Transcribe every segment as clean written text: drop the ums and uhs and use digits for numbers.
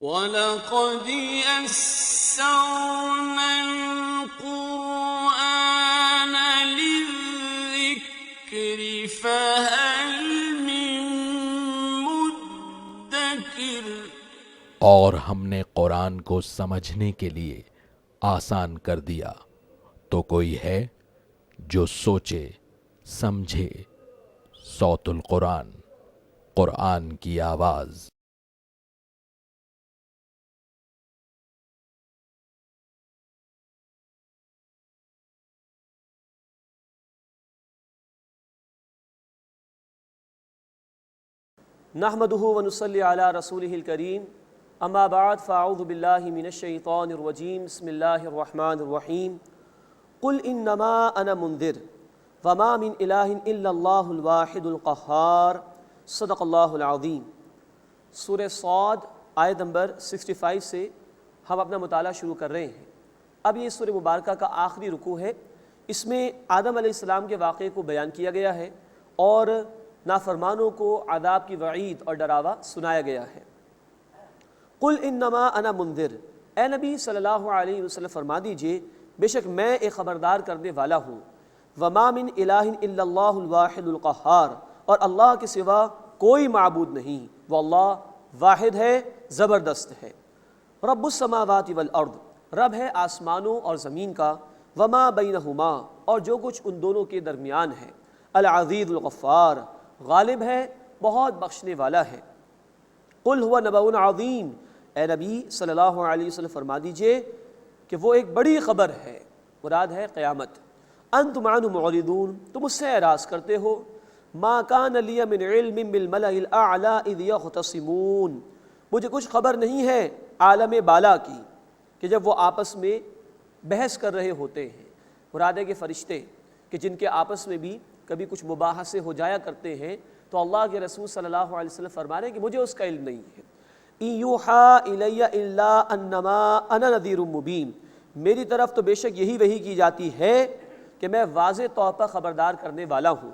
وَلَقَدْ يَسَّرْنَا الْقُرْآنَ لِلذِّكْرِ فَهَلْ مِن مُّدَّكِرٍ۔ اور ہم نے قرآن کو سمجھنے کے لیے آسان کر دیا، تو کوئی ہے جو سوچے سمجھے۔ صوت القرآن، قرآن کی آواز۔ نحمده ونصلي على رسوله الكريم اما بعد فاعوذ بالله من الشيطان الرجيم بسم الله الرحمن الرحيم قل انما انا منذر وما من اله الا الله الواحد القهار صدق اللہ العظیم۔ سورہ صاد آیت نمبر 65 سے ہم اپنا مطالعہ شروع کر رہے ہیں۔ اب یہ سورہ مبارکہ کا آخری رکوع ہے۔ اس میں آدم علیہ السلام کے واقعے کو بیان کیا گیا ہے اور نافرمانوں کو عذاب کی وعید اور ڈراوا سنایا گیا ہے۔ قل انما انا منذر، اے نبی صلی اللہ علیہ وسلم فرما دیجئے بے شک میں ایک خبردار کرنے والا ہوں۔ وما من الہ الا اللہ الواحد القہار، اور اللہ کے سوا کوئی معبود نہیں، وہ اللہ واحد ہے، زبردست ہے۔ رب السماوات والارض، رب ہے آسمانوں اور زمین کا، وما بینہما، اور جو کچھ ان دونوں کے درمیان ہے، العزیز الغفار، غالب ہے، بہت بخشنے والا ہے۔ قل هو نبأ عظیم، اے نبی صلی اللہ علیہ وسلم فرما دیجئے کہ وہ ایک بڑی خبر ہے، مراد ہے قیامت۔ انتم عنہ معرضون، تم اس سے اعراض کرتے ہو۔ ما کان لی من علم بالملأ الاعلی اذ یختصمون، مجھے کچھ خبر نہیں ہے عالم بالا کی کہ جب وہ آپس میں بحث کر رہے ہوتے ہیں۔ مراد ہے کہ فرشتے کہ جن کے آپس میں بھی کبھی کچھ مباحثے ہو جایا کرتے ہیں، تو اللہ کے رسول صلی اللہ علیہ وسلم فرما رہے ہیں کہ مجھے اس کا علم نہیں ہے۔ ان یوحیٰ الی الا انما انا نذیر مبین، میری طرف تو بے شک یہی وحی کی جاتی ہے کہ میں واضح طور پر خبردار کرنے والا ہوں۔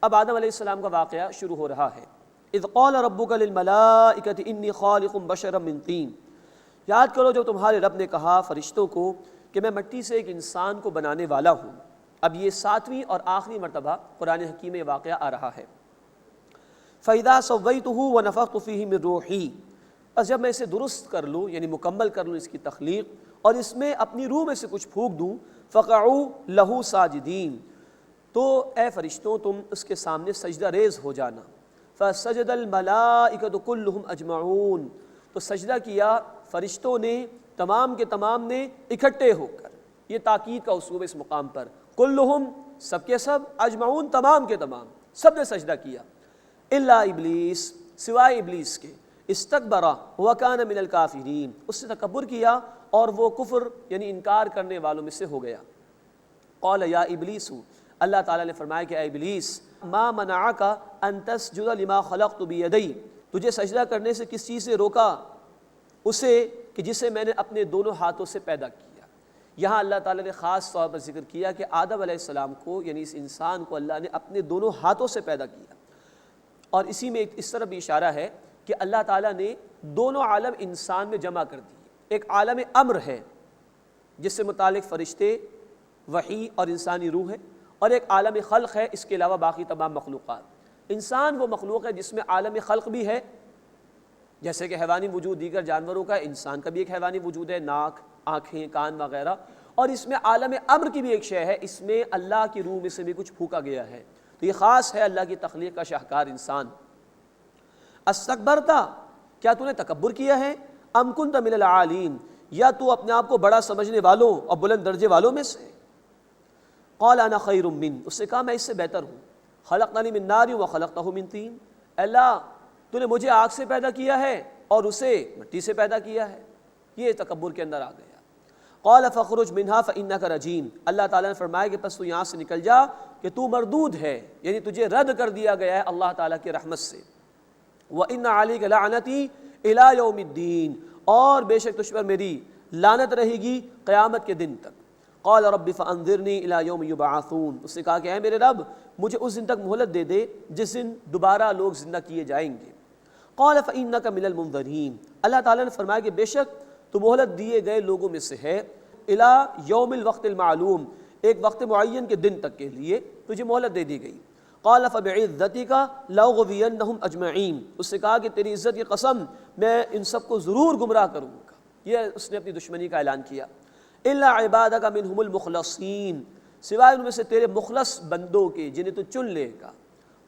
اب آدم علیہ السلام کا واقعہ شروع ہو رہا ہے۔ اذ قال ربک للملائکۃ انی خالق بشرا من طین، یاد کرو جو تمہارے رب نے کہا فرشتوں کو کہ میں مٹی سے ایک انسان کو بنانے والا ہوں۔ اب یہ 7ویں اور آخری مرتبہ قرآن حکیم میں یہ واقعہ آ رہا ہے۔ فَإِذَا سَوَّيْتُهُ وَنَفَخْتُ فِيهِ مِن رُوحِي، بس جب میں اسے درست کر لوں یعنی مکمل کر لوں اس کی تخلیق اور اس میں اپنی روح میں سے کچھ پھونک دوں، فَقَعُوا لَهُ سَاجِدِينَ، تو اے فرشتوں تم اس کے سامنے سجدہ ریز ہو جانا۔ فَسَجَدَ الْمَلَائِكَةُ كُلُّهُمْ أَجْمَعُونَ، تو سجدہ کیا فرشتوں نے تمام کے تمام نے اکٹھے ہو کر۔ یہ تاکید کا اسلوب اس مقام پر، کلہم سب کے سب، اجمعون تمام کے تمام، سب نے سجدہ کیا، الا ابلیس سوائے ابلیس کے، استکبر وکان من الکافرین، اس نے تکبر کیا اور وہ کفر یعنی انکار کرنے والوں میں سے ہو گیا۔ قال یا ابلیس، اللہ تعالیٰ نے فرمایا کہ اے ابلیس، ما منعک ان تسجد لما خلقت بیدی، تجھے سجدہ کرنے سے کس چیز سے روکا؟ اسے کہ جسے میں نے اپنے دونوں ہاتھوں سے پیدا کیا۔ یہاں اللہ تعالیٰ نے خاص طور پر ذکر کیا کہ آدم علیہ السلام کو یعنی اس انسان کو اللہ نے اپنے دونوں ہاتھوں سے پیدا کیا، اور اسی میں اس طرح بھی اشارہ ہے کہ اللہ تعالیٰ نے دونوں عالم انسان میں جمع کر دیے۔ ایک عالم امر ہے جس سے متعلق فرشتے، وحی اور انسانی روح ہے، اور ایک عالم خلق ہے، اس کے علاوہ باقی تمام مخلوقات۔ انسان وہ مخلوق ہے جس میں عالم خلق بھی ہے، جیسے کہ حیوانی وجود دیگر جانوروں کا، انسان کا بھی ایک حیوانی وجود ہے، ناک، آنکھیں، کان وغیرہ، اور اس میں عالم امر کی بھی ایک شے ہے، اس میں اللہ کی روح میں سے بھی کچھ پھونکا گیا ہے۔ تو یہ خاص ہے اللہ کی تخلیق کا شاہکار انسان۔ استکبرتا، کیا تو نے تکبر کیا ہے؟ ام کنت من العالین، یا تو اپنے آپ کو بڑا سمجھنے والوں اور بلند درجے والوں میں سے؟ قال انا خیر من، اس سے کہا میں اس سے بہتر ہوں۔ خلقتنی من نار وخلقتہ من طین، اللہ تو نے مجھے آگ سے پیدا کیا ہے اور اسے مٹی سے پیدا کیا ہے۔ یہ تکبر کے اندر آ گیا۔ قال فخرج منها فانک رجیم، اللہ تعالیٰ نے فرمایا کہ پس تو یہاں سے نکل جا کہ تو مردود ہے، یعنی تجھے رد کر دیا گیا ہے اللہ تعالیٰ کی رحمت سے۔ وان علیک لعنتی الی یوم الدین، اور بے شک تجھ پر میری لعنت رہے گی قیامت کے دن تک۔ قال رب فانظرنی الی یوم یبعثون، اس نے کہا کہ اے میرے رب مجھے اس دن تک مہلت دے دے جس دن دوبارہ لوگ زندہ کیے جائیں گے۔ قال فإنك من المنذرین، اللہ تعالیٰ نے فرمایا کہ بے شک تو مہلت دیے گئے لوگوں میں سے ہے، الی یوم الوقت المعلوم، ایک وقت معین کے دن تک کے لیے تجھے مہلت دے دی گئی۔ قال فبعزتک لاغوینہم اجمعین، اس سے کہا کہ تیری عزت کی قسم میں ان سب کو ضرور گمراہ کروں گا، یہ اس نے اپنی دشمنی کا اعلان کیا۔ الا عبادک منہم المخلصین، سوائے ان میں سے تیرے مخلص بندوں کے جنہیں تو چن لے گا۔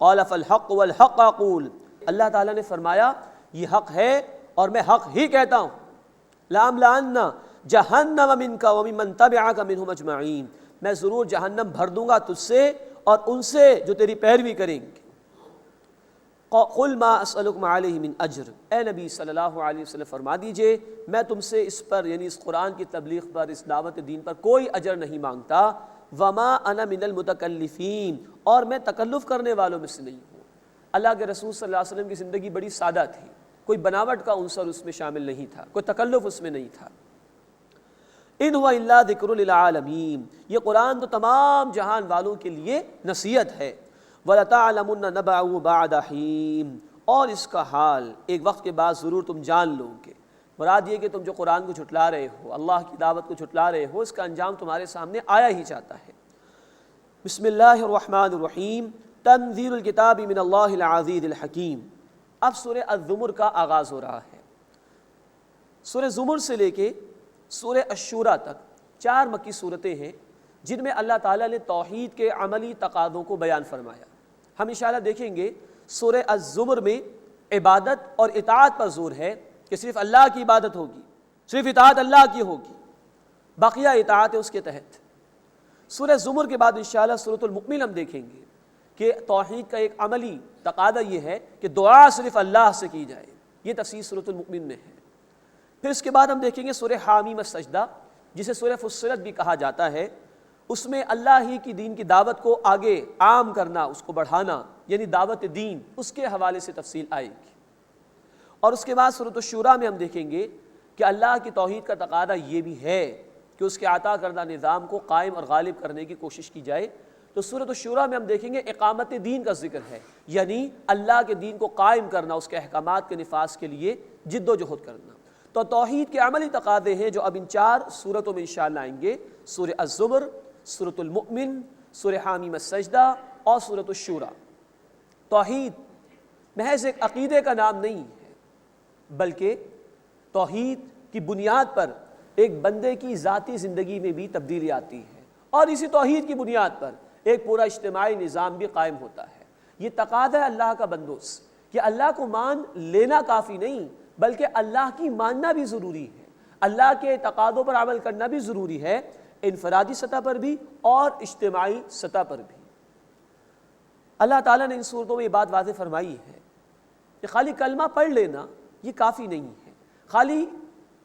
قال فالحق والحق اقول، اللہ تعالیٰ نے فرمایا یہ حق ہے اور میں حق ہی کہتا ہوں۔ لأملأن جہنم منک وممن تبعک منہم اجمعین، میں ضرور جہنم بھر دوں گا تجھ سے اور ان سے جو تیری پیروی کریں گے۔ قل ما اسألکم علیہ من اجر، اے نبی صلی اللہ علیہ وسلم فرما دیجئے میں تم سے اس پر یعنی اس قرآن کی تبلیغ پر، اس دعوت دین پر کوئی اجر نہیں مانگتا۔ وما انا من المتکلفین، اور میں تکلف کرنے والوں میں سے نہیں ہوں۔ اللہ کے رسول صلی اللہ علیہ وسلم کی زندگی بڑی سادہ تھی، کوئی بناوٹ کا عنصر اس میں شامل نہیں تھا، کوئی تکلف اس میں نہیں تھا۔ ان هو الا ذکر للعالمین، یہ قرآن تو تمام جہان والوں کے لیے نصیحت ہے۔ وَلَتَعْلَمُنَّ نَبَعُهُ بَعْدَ حِینٍ، اور اس کا حال ایک وقت کے بعد ضرور تم جان لو گے۔ مراد یہ کہ تم جو قرآن کو جھٹلا رہے ہو، اللہ کی دعوت کو جھٹلا رہے ہو، اس کا انجام تمہارے سامنے آیا ہی چاہتا ہے۔ بسم اللہ الرحمن الرحیم، تنزیل الکتاب من اللہ العزیز الحکیم۔ اب سورہ الزمر کا آغاز ہو رہا ہے۔ سورہ زمر سے لے کے سورہ الشورى تک 4 مکی صورتیں ہیں جن میں اللہ تعالیٰ نے توحید کے عملی تقاضوں کو بیان فرمایا۔ ہم انشاءاللہ دیکھیں گے سورہ الزمر میں عبادت اور اطاعت پر زور ہے کہ صرف اللہ کی عبادت ہوگی، صرف اطاعت اللہ کی ہوگی، بقیہ اطاعت اس کے تحت۔ سورہ زمر کے بعد انشاءاللہ سورۃ المؤمن ہم دیکھیں گے کہ توحید کا ایک عملی تقاضا یہ ہے کہ دعا صرف اللہ سے کی جائے، یہ تفسیر سورۃ المؤمن میں ہے۔ پھر اس کے بعد ہم دیکھیں گے سورہ حامیم السجدہ، جسے سورہ فصلت بھی کہا جاتا ہے، اس میں اللہ ہی کی دین کی دعوت کو آگے عام کرنا، اس کو بڑھانا، یعنی دعوت دین، اس کے حوالے سے تفصیل آئے گی۔ اور اس کے بعد سورۃ الشورى میں ہم دیکھیں گے کہ اللہ کی توحید کا تقاضا یہ بھی ہے کہ اس کے عطا کردہ نظام کو قائم اور غالب کرنے کی کوشش کی جائے۔ تو سورۃ الشورى میں ہم دیکھیں گے اقامت دین کا ذکر ہے، یعنی اللہ کے دین کو قائم کرنا، اس کے احکامات کے نفاذ کے لیے جد و جہد کرنا۔ تو توحید کے عملی تقاضے ہیں جو اب ان 4 سورتوں میں انشاءاللہ آئیں گے، سورہ الزمر، سورۃ المؤمن، سورہ حامیم السجدہ اور سورۃ الشورى۔ توحید محض ایک عقیدے کا نام نہیں ہے، بلکہ توحید کی بنیاد پر ایک بندے کی ذاتی زندگی میں بھی تبدیلی آتی ہے، اور اسی توحید کی بنیاد پر ایک پورا اجتماعی نظام بھی قائم ہوتا ہے۔ یہ تقاضا ہے اللہ کا بندوس کہ اللہ کو مان لینا کافی نہیں، بلکہ اللہ کی ماننا بھی ضروری ہے، اللہ کے تقاضوں پر عمل کرنا بھی ضروری ہے، انفرادی سطح پر بھی اور اجتماعی سطح پر بھی۔ اللہ تعالیٰ نے ان صورتوں میں یہ بات واضح فرمائی ہے کہ خالی کلمہ پڑھ لینا یہ کافی نہیں ہے، خالی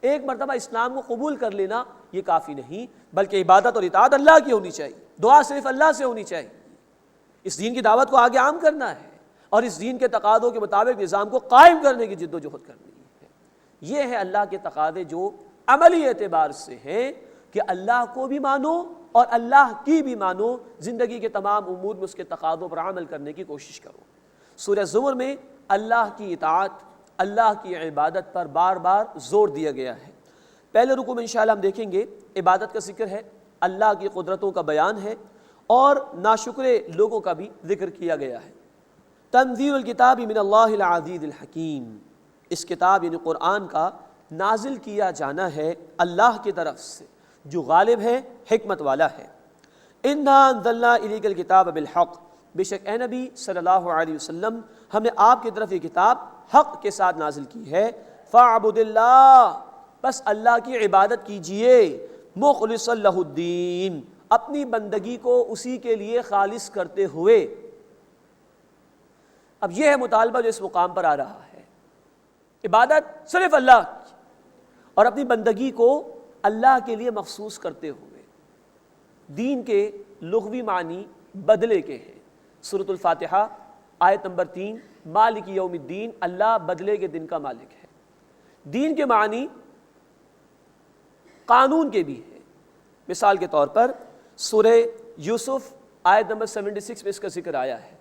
ایک مرتبہ اسلام کو قبول کر لینا یہ کافی نہیں، بلکہ عبادت اور اطاعت اللہ کی ہونی چاہیے، دعا صرف اللہ سے ہونی چاہیے۔ اس دین کی دعوت کو آگے عام کرنا ہے اور اس دین کے تقاضوں کے مطابق نظام کو قائم کرنے کی جد و جہد کرنی ہے۔ یہ ہے اللہ کے تقاضے جو عملی اعتبار سے ہیں کہ اللہ کو بھی مانو اور اللہ کی بھی مانو، زندگی کے تمام امور میں اس کے تقاضوں پر عمل کرنے کی کوشش کرو۔ سورہ زمر میں اللہ کی اطاعت، اللہ کی عبادت پر بار بار زور دیا گیا ہے۔ پہلے رکوع میں انشاءاللہ ہم دیکھیں گے عبادت کا ذکر ہے، اللہ کی قدرتوں کا بیان ہے اور ناشکرے لوگوں کا بھی ذکر کیا گیا ہے۔ تنزیل الکتاب من اللہ العزیز الحکیم، اس کتاب یعنی قرآن کا نازل کیا جانا ہے اللہ کی طرف سے جو غالب ہے، حکمت والا ہے۔ انا انزلنا الیک الکتاب بالحق، بے شک اے نبی صلی اللہ علیہ وسلم ہم نے آپ کی طرف یہ کتاب حق کے ساتھ نازل کی ہے۔ فاعبد اللہ، بس اللہ کی عبادت کیجئے، مخلصا لہ الدین، اپنی بندگی کو اسی کے لیے خالص کرتے ہوئے۔ اب یہ ہے مطالبہ جو اس مقام پر آ رہا ہے، عبادت صرف اللہ کی اور اپنی بندگی کو اللہ کے لیے مخصوص کرتے ہوئے۔ دین کے لغوی معنی بدلے کے ہیں۔ سورۃ الفاتحہ آیت نمبر 3، مالک یوم الدین، اللہ بدلے کے دن کا مالک ہے۔ دین کے معنی قانون کے بھی ہیں۔ مثال کے طور پر سورہ یوسف آیت نمبر 76 میں اس کا ذکر آیا ہے،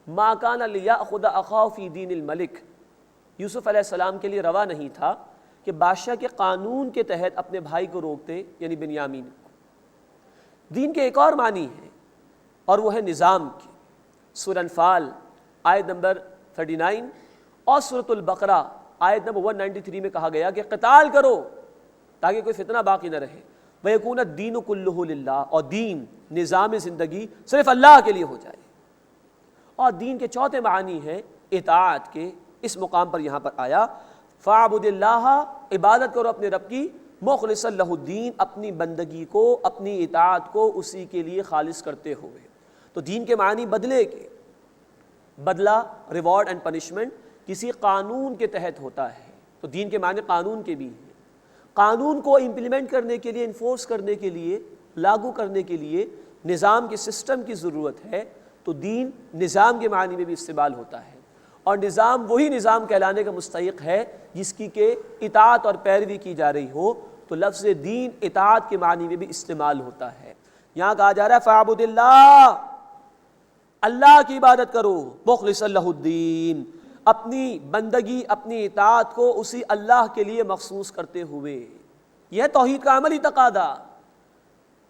ما کان لیأخذ اخاہ فی دین الملک، یوسف علیہ السلام کے لیے روا نہیں تھا کہ بادشاہ کے قانون کے تحت اپنے بھائی کو روکتے، یعنی بنیامین کو۔ دین کے ایک اور معنی ہے اور وہ ہے نظام کی۔ سورہ انفال آیت نمبر 39 اور سورۃ البقرہ آیت نمبر 193 میں کہا گیا کہ قتال کرو تاکہ کوئی فتنہ باقی نہ رہے، وَيَكُونَ الدِّينُ كُلُّهُ لِلَّهِ، اور دین، نظام زندگی صرف اللہ کے لیے ہو جائے۔ اور دین کے چوتھے معنی ہیں اطاعت کے، اس مقام پر یہاں پر آیا فَاعْبُدِ اللَّهَ، عبادت کرو اپنے رب کی، مخلصا لہ الدین، اپنی بندگی کو، اپنی اطاعت کو اسی کے لیے خالص کرتے ہوئے۔ تو دین کے معنی بدلے کے، بدلہ، ریوارڈ اینڈ پنشمنٹ کسی قانون کے تحت ہوتا ہے، تو دین کے معنی قانون کے بھی ہیں۔ قانون کو امپلیمنٹ کرنے کے لیے، انفورس کرنے کے لیے، لاگو کرنے کے لیے نظام کے سسٹم کی ضرورت ہے، تو دین نظام کے معنی میں بھی استعمال ہوتا ہے۔ اور نظام وہی نظام کہلانے کا مستحق ہے جس کی کہ اطاعت اور پیروی کی جا رہی ہو، تو لفظ دین اطاعت کے معنی میں بھی استعمال ہوتا ہے۔ یہاں کہا جا رہا ہے فَاعْبُدِ اللَّهَ، اللہ کی عبادت کرو، مخلصا لہ الدین، اپنی بندگی، اپنی اطاعت کو اسی اللہ کے لیے مخصوص کرتے ہوئے۔ یہ ہے توحید کا عملی تقاضا۔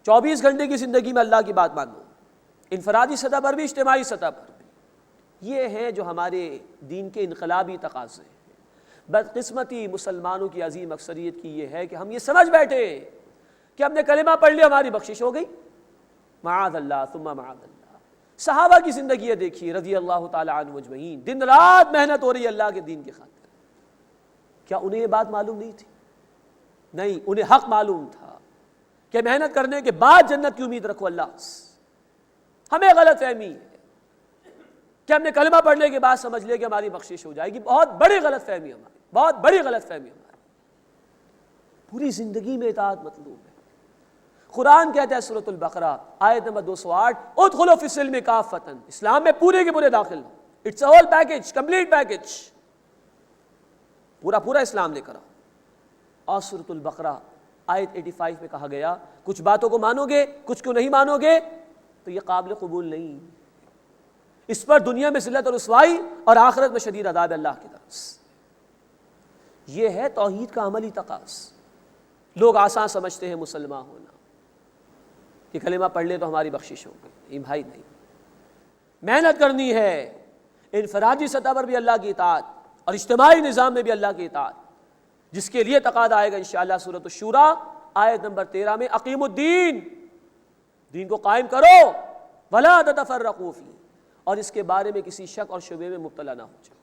24 گھنٹے کی زندگی میں اللہ کی بات مانو، انفرادی سطح پر بھی، اجتماعی سطح پر بھی۔ یہ ہیں جو ہمارے دین کے انقلابی تقاضے ہیں۔ بدقسمتی مسلمانوں کی عظیم اکثریت کی یہ ہے کہ ہم یہ سمجھ بیٹھے کہ ہم نے کلمہ پڑھ لیا ہماری بخشش ہو گئی، معاذ اللہ ثم معاذ اللہ۔ صحابہ کی زندگیاں دیکھیے رضی اللہ تعالی عنہم اجمعین، دن رات محنت ہو رہی ہے اللہ کے دین کی خاطر۔ کیا انہیں یہ بات معلوم نہیں تھی؟ نہیں، انہیں حق معلوم تھا کہ محنت کرنے کے بعد جنت کی امید رکھو اللہ سے۔ ہمیں غلط فہمی ہے کہ ہم نے کلمہ پڑھنے کے بعد سمجھ لے کہ ہماری بخشش ہو جائے گی۔ بہت بڑی غلط فہمی ہماری، بہت بڑی غلط فہمی ہماری۔ پوری زندگی میں اطاعت مطلوب ہے۔ قرآن کہتا ہے سورۃ البقرہ آیت نمبر 208 ادخلوا فی السلم کافۃ، اسلام میں پورے کے پورے داخل ہو، it's a whole package, complete package, پورا پورا اسلام لے کر آؤ۔ اور سورۃ البقرہ آیت 85 میں کہا گیا کچھ باتوں کو مانو گے، کچھ کو نہیں مانو گے تو یہ قابل قبول نہیں، اس پر دنیا میں ذلت اور رسوائی اور آخرت میں شدید عذاب اللہ کی طرف سے۔ یہ ہے توحید کا عملی تقاضا۔ لوگ آسان سمجھتے ہیں مسلمان ہونا کہ کلمہ پڑھ لے تو ہماری بخشش ہو گئی، بھائی نہیں، محنت کرنی ہے، انفرادی سطح پر بھی اللہ کی اطاعت اور اجتماعی نظام میں بھی اللہ کی اطاعت، جس کے لیے تقاضا آئے گا انشاءاللہ سورۃ الشورى آیت نمبر 13 میں اقیم الدین، دین کو قائم کرو، ولا تتفرقوا فیہ، اور اس کے بارے میں کسی شک اور شبہے میں مبتلا نہ ہو جائے۔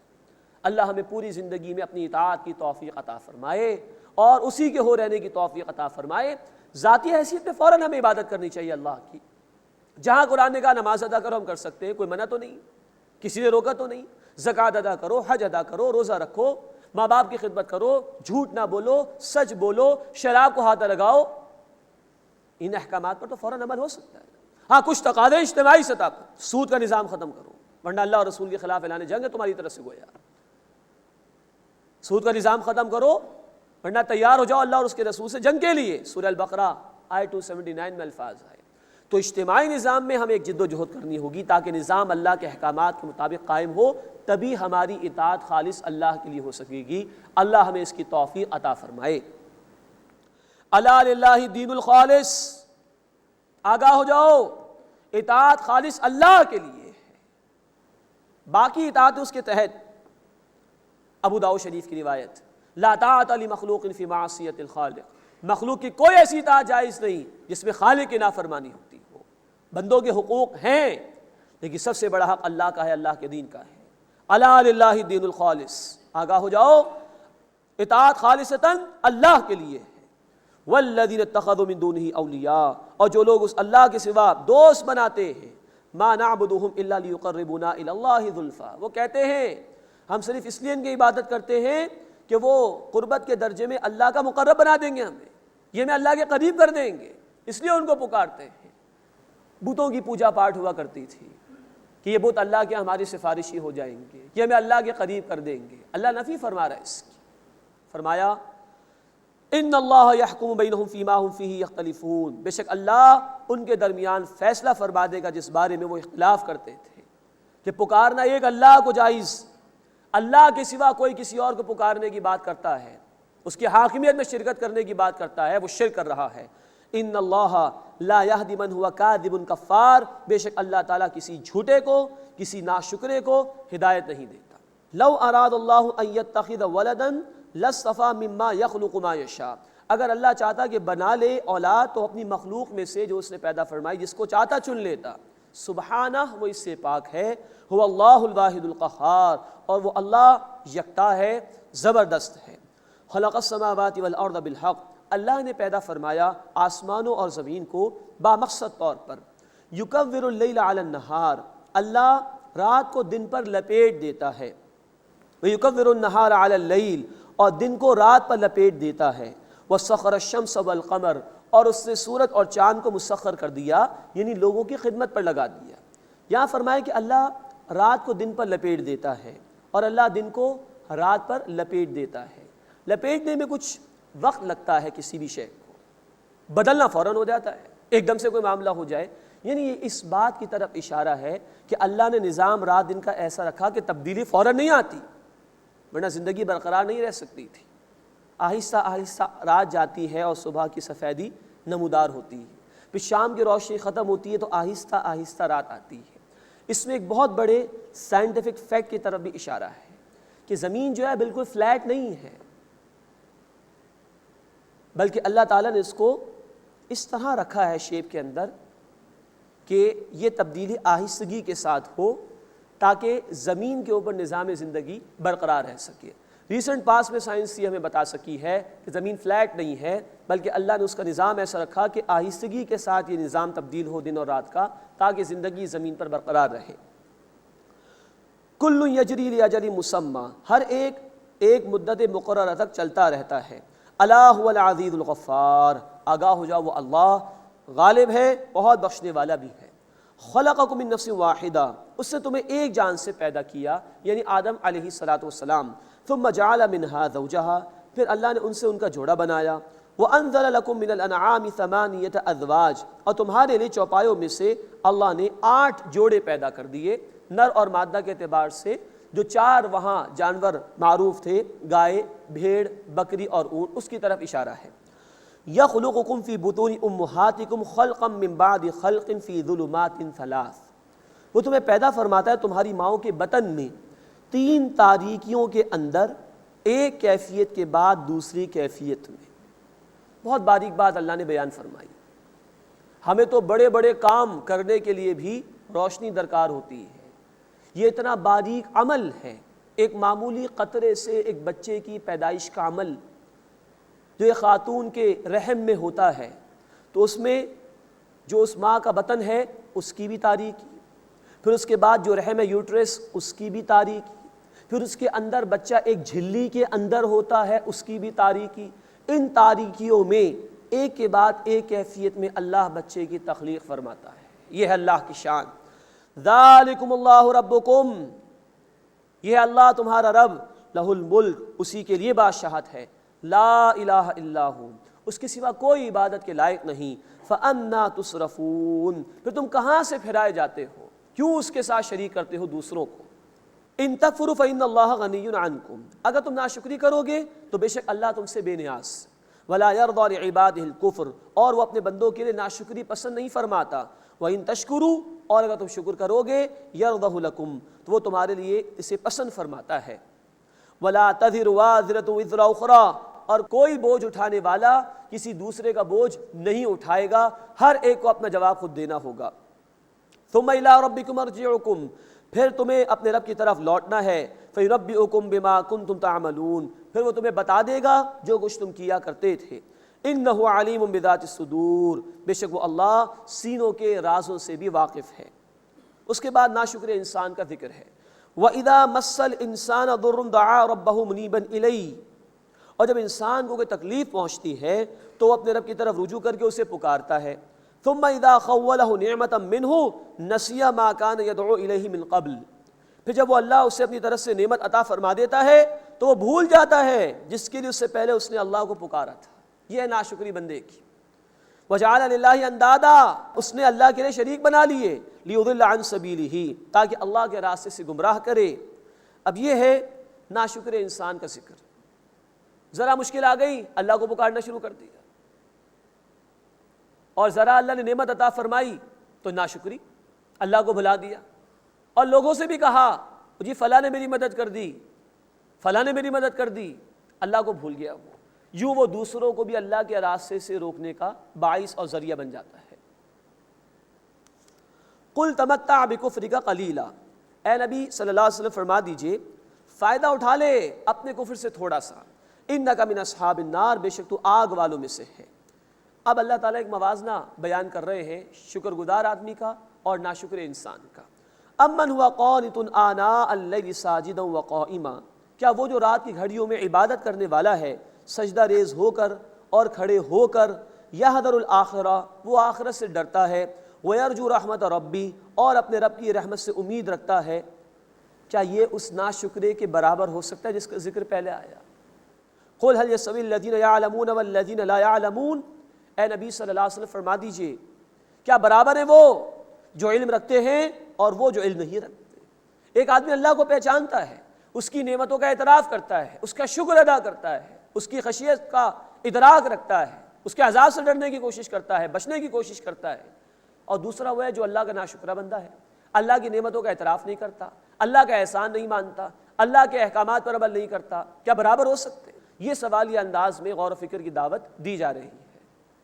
اللہ ہمیں پوری زندگی میں اپنی اطاعت کی توفیق عطا فرمائے اور اسی کے ہو رہنے کی توفیق عطا فرمائے۔ ذاتی حیثیت میں فوراً ہمیں عبادت کرنی چاہیے اللہ کی۔ جہاں قرآن نے کہا نماز ادا کرو ہم کر سکتے ہیں، کوئی منع تو نہیں، کسی نے روکا تو نہیں۔ زکوٰۃ ادا کرو، حج ادا کرو، روزہ رکھو، ماں باپ کی خدمت کرو، جھوٹ نہ بولو، سچ بولو، شراب کو ہاتھ نہ لگاؤ، ان احکامات پر تو فوراً عمل ہو سکتا ہے۔ ہاں کچھ تقاضے اجتماعی سطح پر، سود کا نظام ختم کرو ورنہ اللہ اور رسول کے خلاف اعلان جنگ ہے تمہاری طرف سے گویا، سود کا نظام ختم کرو ورنہ تیار ہو جاؤ اللہ اور اس کے رسول سے جنگ کے لیے۔ سورہ البقرہ آیت 279 میں الفاظ آئے۔ تو اجتماعی نظام میں ہمیں ایک جد و جہد کرنی ہوگی تاکہ نظام اللہ کے احکامات کے مطابق قائم ہو، تبھی ہماری اطاعت خالص اللہ کے لیے ہو سکے گی۔ اللہ ہمیں اس کی توفیق عطا فرمائے۔ الا للہ الدین الخالص، آگاہ ہو جاؤ، اطاعت خالص اللہ کے لیے ہے، باقی اطاعت اس کے تحت۔ ابو داؤد شریف کی روایت، لا طاعت لمخلوق فی معصیۃ الخالق، مخلوق کی کوئی ایسی اطاعت جائز نہیں جس میں خالق کی نافرمانی ہوتی ہو۔ بندوں کے حقوق ہیں لیکن سب سے بڑا حق اللہ کا ہے، اللہ کے دین کا ہے۔ الا للہ الدین الخالص، آگاہ ہو جاؤ، اطاعت خالصتاً اللہ کے لیے ہے۔ والذین اتخذوا من دونہ اولیاء، اور جو لوگ اس اللہ کے سوا دوست بناتے ہیں، ما نعبدهم الا لیقربونا الی اللہ زلفیٰ، وہ کہتے ہیں ہم صرف اس لیے ان کی عبادت کرتے ہیں کہ وہ قربت کے درجے میں اللہ کا مقرب بنا دیں گے، ہمیں یہ میں اللہ کے قریب کر دیں گے، اس لیے ان کو پکارتے ہیں۔ بتوں کی پوجا پاٹ ہوا کرتی تھی کہ یہ بت اللہ کے ہماری سفارشی ہو جائیں گے، یہ ہمیں اللہ کے قریب کر دیں گے۔ اللہ نفی فرما رہا ہے اس کی، فرمایا ان اللہ یحکم بینہم فیما ھم فیہ یختلفون، بے شک اللہ ان کے درمیان فیصلہ فرما دے گا جس بارے میں وہ اختلاف کرتے تھے۔ کہ پکارنا ایک اللہ کو جائز، اللہ کے سوا کوئی کسی اور کو پکارنے کی بات کرتا ہے، اس کی حاکمیت میں شرکت کرنے کی بات کرتا ہے، وہ شرک کر رہا ہے۔ ان اللہ لا یہدی من ہوا کاذب کفار، بے شک اللہ تعالیٰ کسی جھوٹے کو، کسی ناشکرے کو ہدایت نہیں دیتا۔ لو اراد اللہ ان یتخذ ولدا لاصطفى مما یخلق ما یشاء، اگر اللہ چاہتا کہ بنا لے اولاد تو اپنی مخلوق میں سے جو اس نے پیدا فرمائی جس کو چاہتا چن لیتا۔ سبحانہ، وہ اس سے پاک ہے۔ هو اللہ الواحد القہار، اور وہ اللہ یکتا ہے، زبردست ہے۔ خلق السماوات والارض بالحق، اللہ نے پیدا فرمایا آسمانوں اور زمین کو بامقصد طور پر۔ یکور اللیل علی النہار، اللہ رات کو دن پر لپیٹ دیتا ہے۔ ویکور النہار علی اللیل، اور دن کو رات پر لپیٹ دیتا ہے۔ وسخر الشمس والقمر، اور اس نے سورج اور چاند کو مسخر کر دیا، یعنی لوگوں کی خدمت پر لگا دیا۔ یہاں فرمایا کہ اللہ رات کو دن پر لپیٹ دیتا ہے اور اللہ دن کو رات پر لپیٹ دیتا ہے۔ لپیٹنے میں کچھ وقت لگتا ہے، کسی بھی شے کو بدلنا فوراً ہو جاتا ہے، ایک دم سے کوئی معاملہ ہو جائے، یعنی یہ اس بات کی طرف اشارہ ہے کہ اللہ نے نظام رات دن کا ایسا رکھا کہ تبدیلی فوراً نہیں آتی، ورنہ زندگی برقرار نہیں رہ سکتی تھی۔ آہستہ آہستہ رات جاتی ہے اور صبح کی سفیدی نمودار ہوتی ہے، پھر شام کی روشنی ختم ہوتی ہے تو آہستہ آہستہ رات آتی ہے۔ اس میں ایک بہت بڑے سائنٹیفک فیکٹ کی طرف بھی اشارہ ہے کہ زمین جو ہے بالکل فلیٹ نہیں ہے، بلکہ اللہ تعالیٰ نے اس کو اس طرح رکھا ہے شیپ کے اندر کہ یہ تبدیلی آہستگی کے ساتھ ہو تاکہ زمین کے اوپر نظام زندگی برقرار رہ سکے۔ ریسنٹ پاس میں سائنس یہ ہمیں بتا سکی ہے کہ زمین فلیٹ نہیں ہے، بلکہ اللہ نے اس کا نظام ایسا رکھا کہ آہستگی کے ساتھ یہ نظام تبدیل ہو دن اور رات کا، تاکہ زندگی زمین پر برقرار رہے۔ کل یجری لاجل مسمى، ہر ایک مدت مقررہ تک چلتا رہتا ہے۔ الا هو العزیز الغفار، آگاہ ہو جاؤ وہ اللہ غالب ہے، بہت بخشنے والا بھی ہے۔ خلقکم من نفس واحدہ، اس نے تمہیں ایک جان سے پیدا کیا، یعنی آدم علیہ السلام۔ ثم جعل منها زوجها، پھر اللہ نے ان سے ان کا جوڑا بنایا۔ وانزل لکم من الانعام ثمانیۃ ازواج، اور تمہارے لیے چوپایوں میں سے اللہ نے 8 جوڑے پیدا کر دیے، نر اور مادہ کے اعتبار سے۔ جو 4 وہاں جانور معروف تھے، گائے، بھیڑ، بکری اور اونٹ، اس کی طرف اشارہ ہے۔ یخلقکم فی بطون امہاتکم خلقا من بعد خلق فی ظلمات 3، وہ تمہیں پیدا فرماتا ہے تمہاری ماؤں کے بطن میں 3 تاریکیوں کے اندر، ایک کیفیت کے بعد دوسری کیفیت میں۔ بہت باریک بات اللہ نے بیان فرمائی۔ ہمیں تو بڑے بڑے کام کرنے کے لیے بھی روشنی درکار ہوتی ہے، یہ اتنا باریک عمل ہے، ایک معمولی قطرے سے ایک بچے کی پیدائش کا عمل جو ایک خاتون کے رحم میں ہوتا ہے، تو اس میں جو اس ماں کا بطن ہے اس کی بھی تاریکی، پھر اس کے بعد جو رحم یوٹرس اس کی بھی تاریکی، پھر اس کے اندر بچہ ایک جھلی کے اندر ہوتا ہے اس کی بھی تاریکی۔ ان تاریکیوں میں ایک کے بعد ایک کیفیت میں اللہ بچے کی تخلیق فرماتا ہے۔ یہ ہے اللہ کی شان۔ ذالکم اللہ ربکم، یہ اللہ تمہارا رب، لہ الملک، اسی کے لیے بادشاہت ہے، لا الہ الا ہو، اس کے سوا کوئی عبادت کے لائق نہیں۔ فانا تصرفون، پھر تم کہاں سے پھرائے جاتے ہو، کیوں اس کے ساتھ شریک کرتے ہو دوسروں کو۔ ان تکفروا فإن اللہ غنی عنکم، اگر تم ناشکری کرو گے تو بے شک اللہ تم سے بے نیاز۔ ولا یرضی لعبادہ الکفر، اور وہ اپنے بندوں کے لیے ناشکری پسند نہیں فرماتا۔ وَإِن تشکروا، اور اگر تم شکر کرو گے، یرضہ لکم، تو وہ تمہارے لیے اسے پسند فرماتا ہے۔ ولا تزر وازرۃ وزر اخری، اور کوئی بوجھ اٹھانے والا کسی دوسرے کا بوجھ نہیں اٹھائے گا، ہر ایک کو اپنا جواب خود دینا ہوگا۔ ثم الی ربکم ارجعکم، پھر تمہیں اپنے رب کی طرف لوٹنا ہے۔ فینبئکم بما کنتم تعملون، پھر وہ تمہیں بتا دے گا جو کچھ تم کیا کرتے تھے۔ انہ علیم بذات الصدور، بے شک وہ اللہ سینوں کے رازوں سے بھی واقف ہے۔ اس کے بعد ناشکر انسان کا ذکر ہے۔ وَإِذَا مَسَّ الْإِنسَانَ ضُرٌّ دَعَا رَبَّهُ مُنِيبًا إِلَيْهِ، اور جب انسان کو کوئی تکلیف پہنچتی ہے تو وہ اپنے رب کی طرف رجوع کر کے اسے پکارتا ہے۔ ثم اذا خوله نعمة منه نسي ما كان يدعو اليه من قبل، پھر جب وہ اللہ اسے اپنی طرف سے نعمت عطا فرما دیتا ہے تو وہ بھول جاتا ہے جس کے لیے اس سے پہلے اس نے اللہ کو پکارا تھا۔ یہ ہے ناشکری بندے کی۔ وجعل للہ اندادا، اس نے اللہ کے لیے شریک بنا لیے، لیضل عن سبیلہ، تاکہ اللہ کے راستے سے گمراہ کرے۔ اب یہ ہے ناشکر انسان کا ذکر، ذرا مشکل آ گئی اللہ کو پکارنا شروع کر دیا، اور ذرا اللہ نے نعمت عطا فرمائی تو ناشکری، اللہ کو بھلا دیا، اور لوگوں سے بھی کہا جی فلاں نے میری مدد کر دی، فلاں نے میری مدد کر دی، اللہ کو بھول گیا وہ، یوں وہ دوسروں کو بھی اللہ کے راستے سے روکنے کا باعث اور ذریعہ بن جاتا ہے۔ قل تمتع بکفرک قلیلا، اے نبی صلی اللہ علیہ وسلم فرما دیجئے فائدہ اٹھا لے اپنے کفر سے تھوڑا سا، انک من اصحاب النار، بے شک تو آگ والوں میں سے ہے۔ اب اللہ تعالیٰ ایک موازنہ بیان کر رہے ہیں شکر گزار آدمی کا اور ناشکر انسان کا۔ امن ہوا قانت آناء اللیل ساجدا وقائما، کیا وہ جو رات کی گھڑیوں میں عبادت کرنے والا ہے سجدہ ریز ہو کر اور کھڑے ہو کر، یحذر الآخرہ، وہ آخرت سے ڈرتا ہے، ویرجو رحمت ربی، اور اپنے رب کی رحمت سے امید رکھتا ہے، کیا یہ اس ناشکرے کے برابر ہو سکتا ہے جس کا ذکر پہلے آیا؟ قل هل يستوي الذين يعلمون والذين لا يعلمون، اے نبی صلی اللہ علیہ وسلم فرما دیجئے کیا برابر ہیں وہ جو علم رکھتے ہیں اور وہ جو علم نہیں رکھتے؟ ایک آدمی اللہ کو پہچانتا ہے، اس کی نعمتوں کا اعتراف کرتا ہے، اس کا شکر ادا کرتا ہے، اس کی خشیت کا ادراک رکھتا ہے، اس کے عذاب سے ڈرنے کی کوشش کرتا ہے، بچنے کی کوشش کرتا ہے، اور دوسرا وہ ہے جو اللہ کا ناشکرہ بندہ ہے، اللہ کی نعمتوں کا اعتراف نہیں کرتا، اللہ کا احسان نہیں مانتا، اللہ کے احکامات پر عمل نہیں کرتا، کیا برابر ہو سکتے؟ یہ سوالیہ انداز میں غور و فکر کی دعوت دی جا رہی ہے۔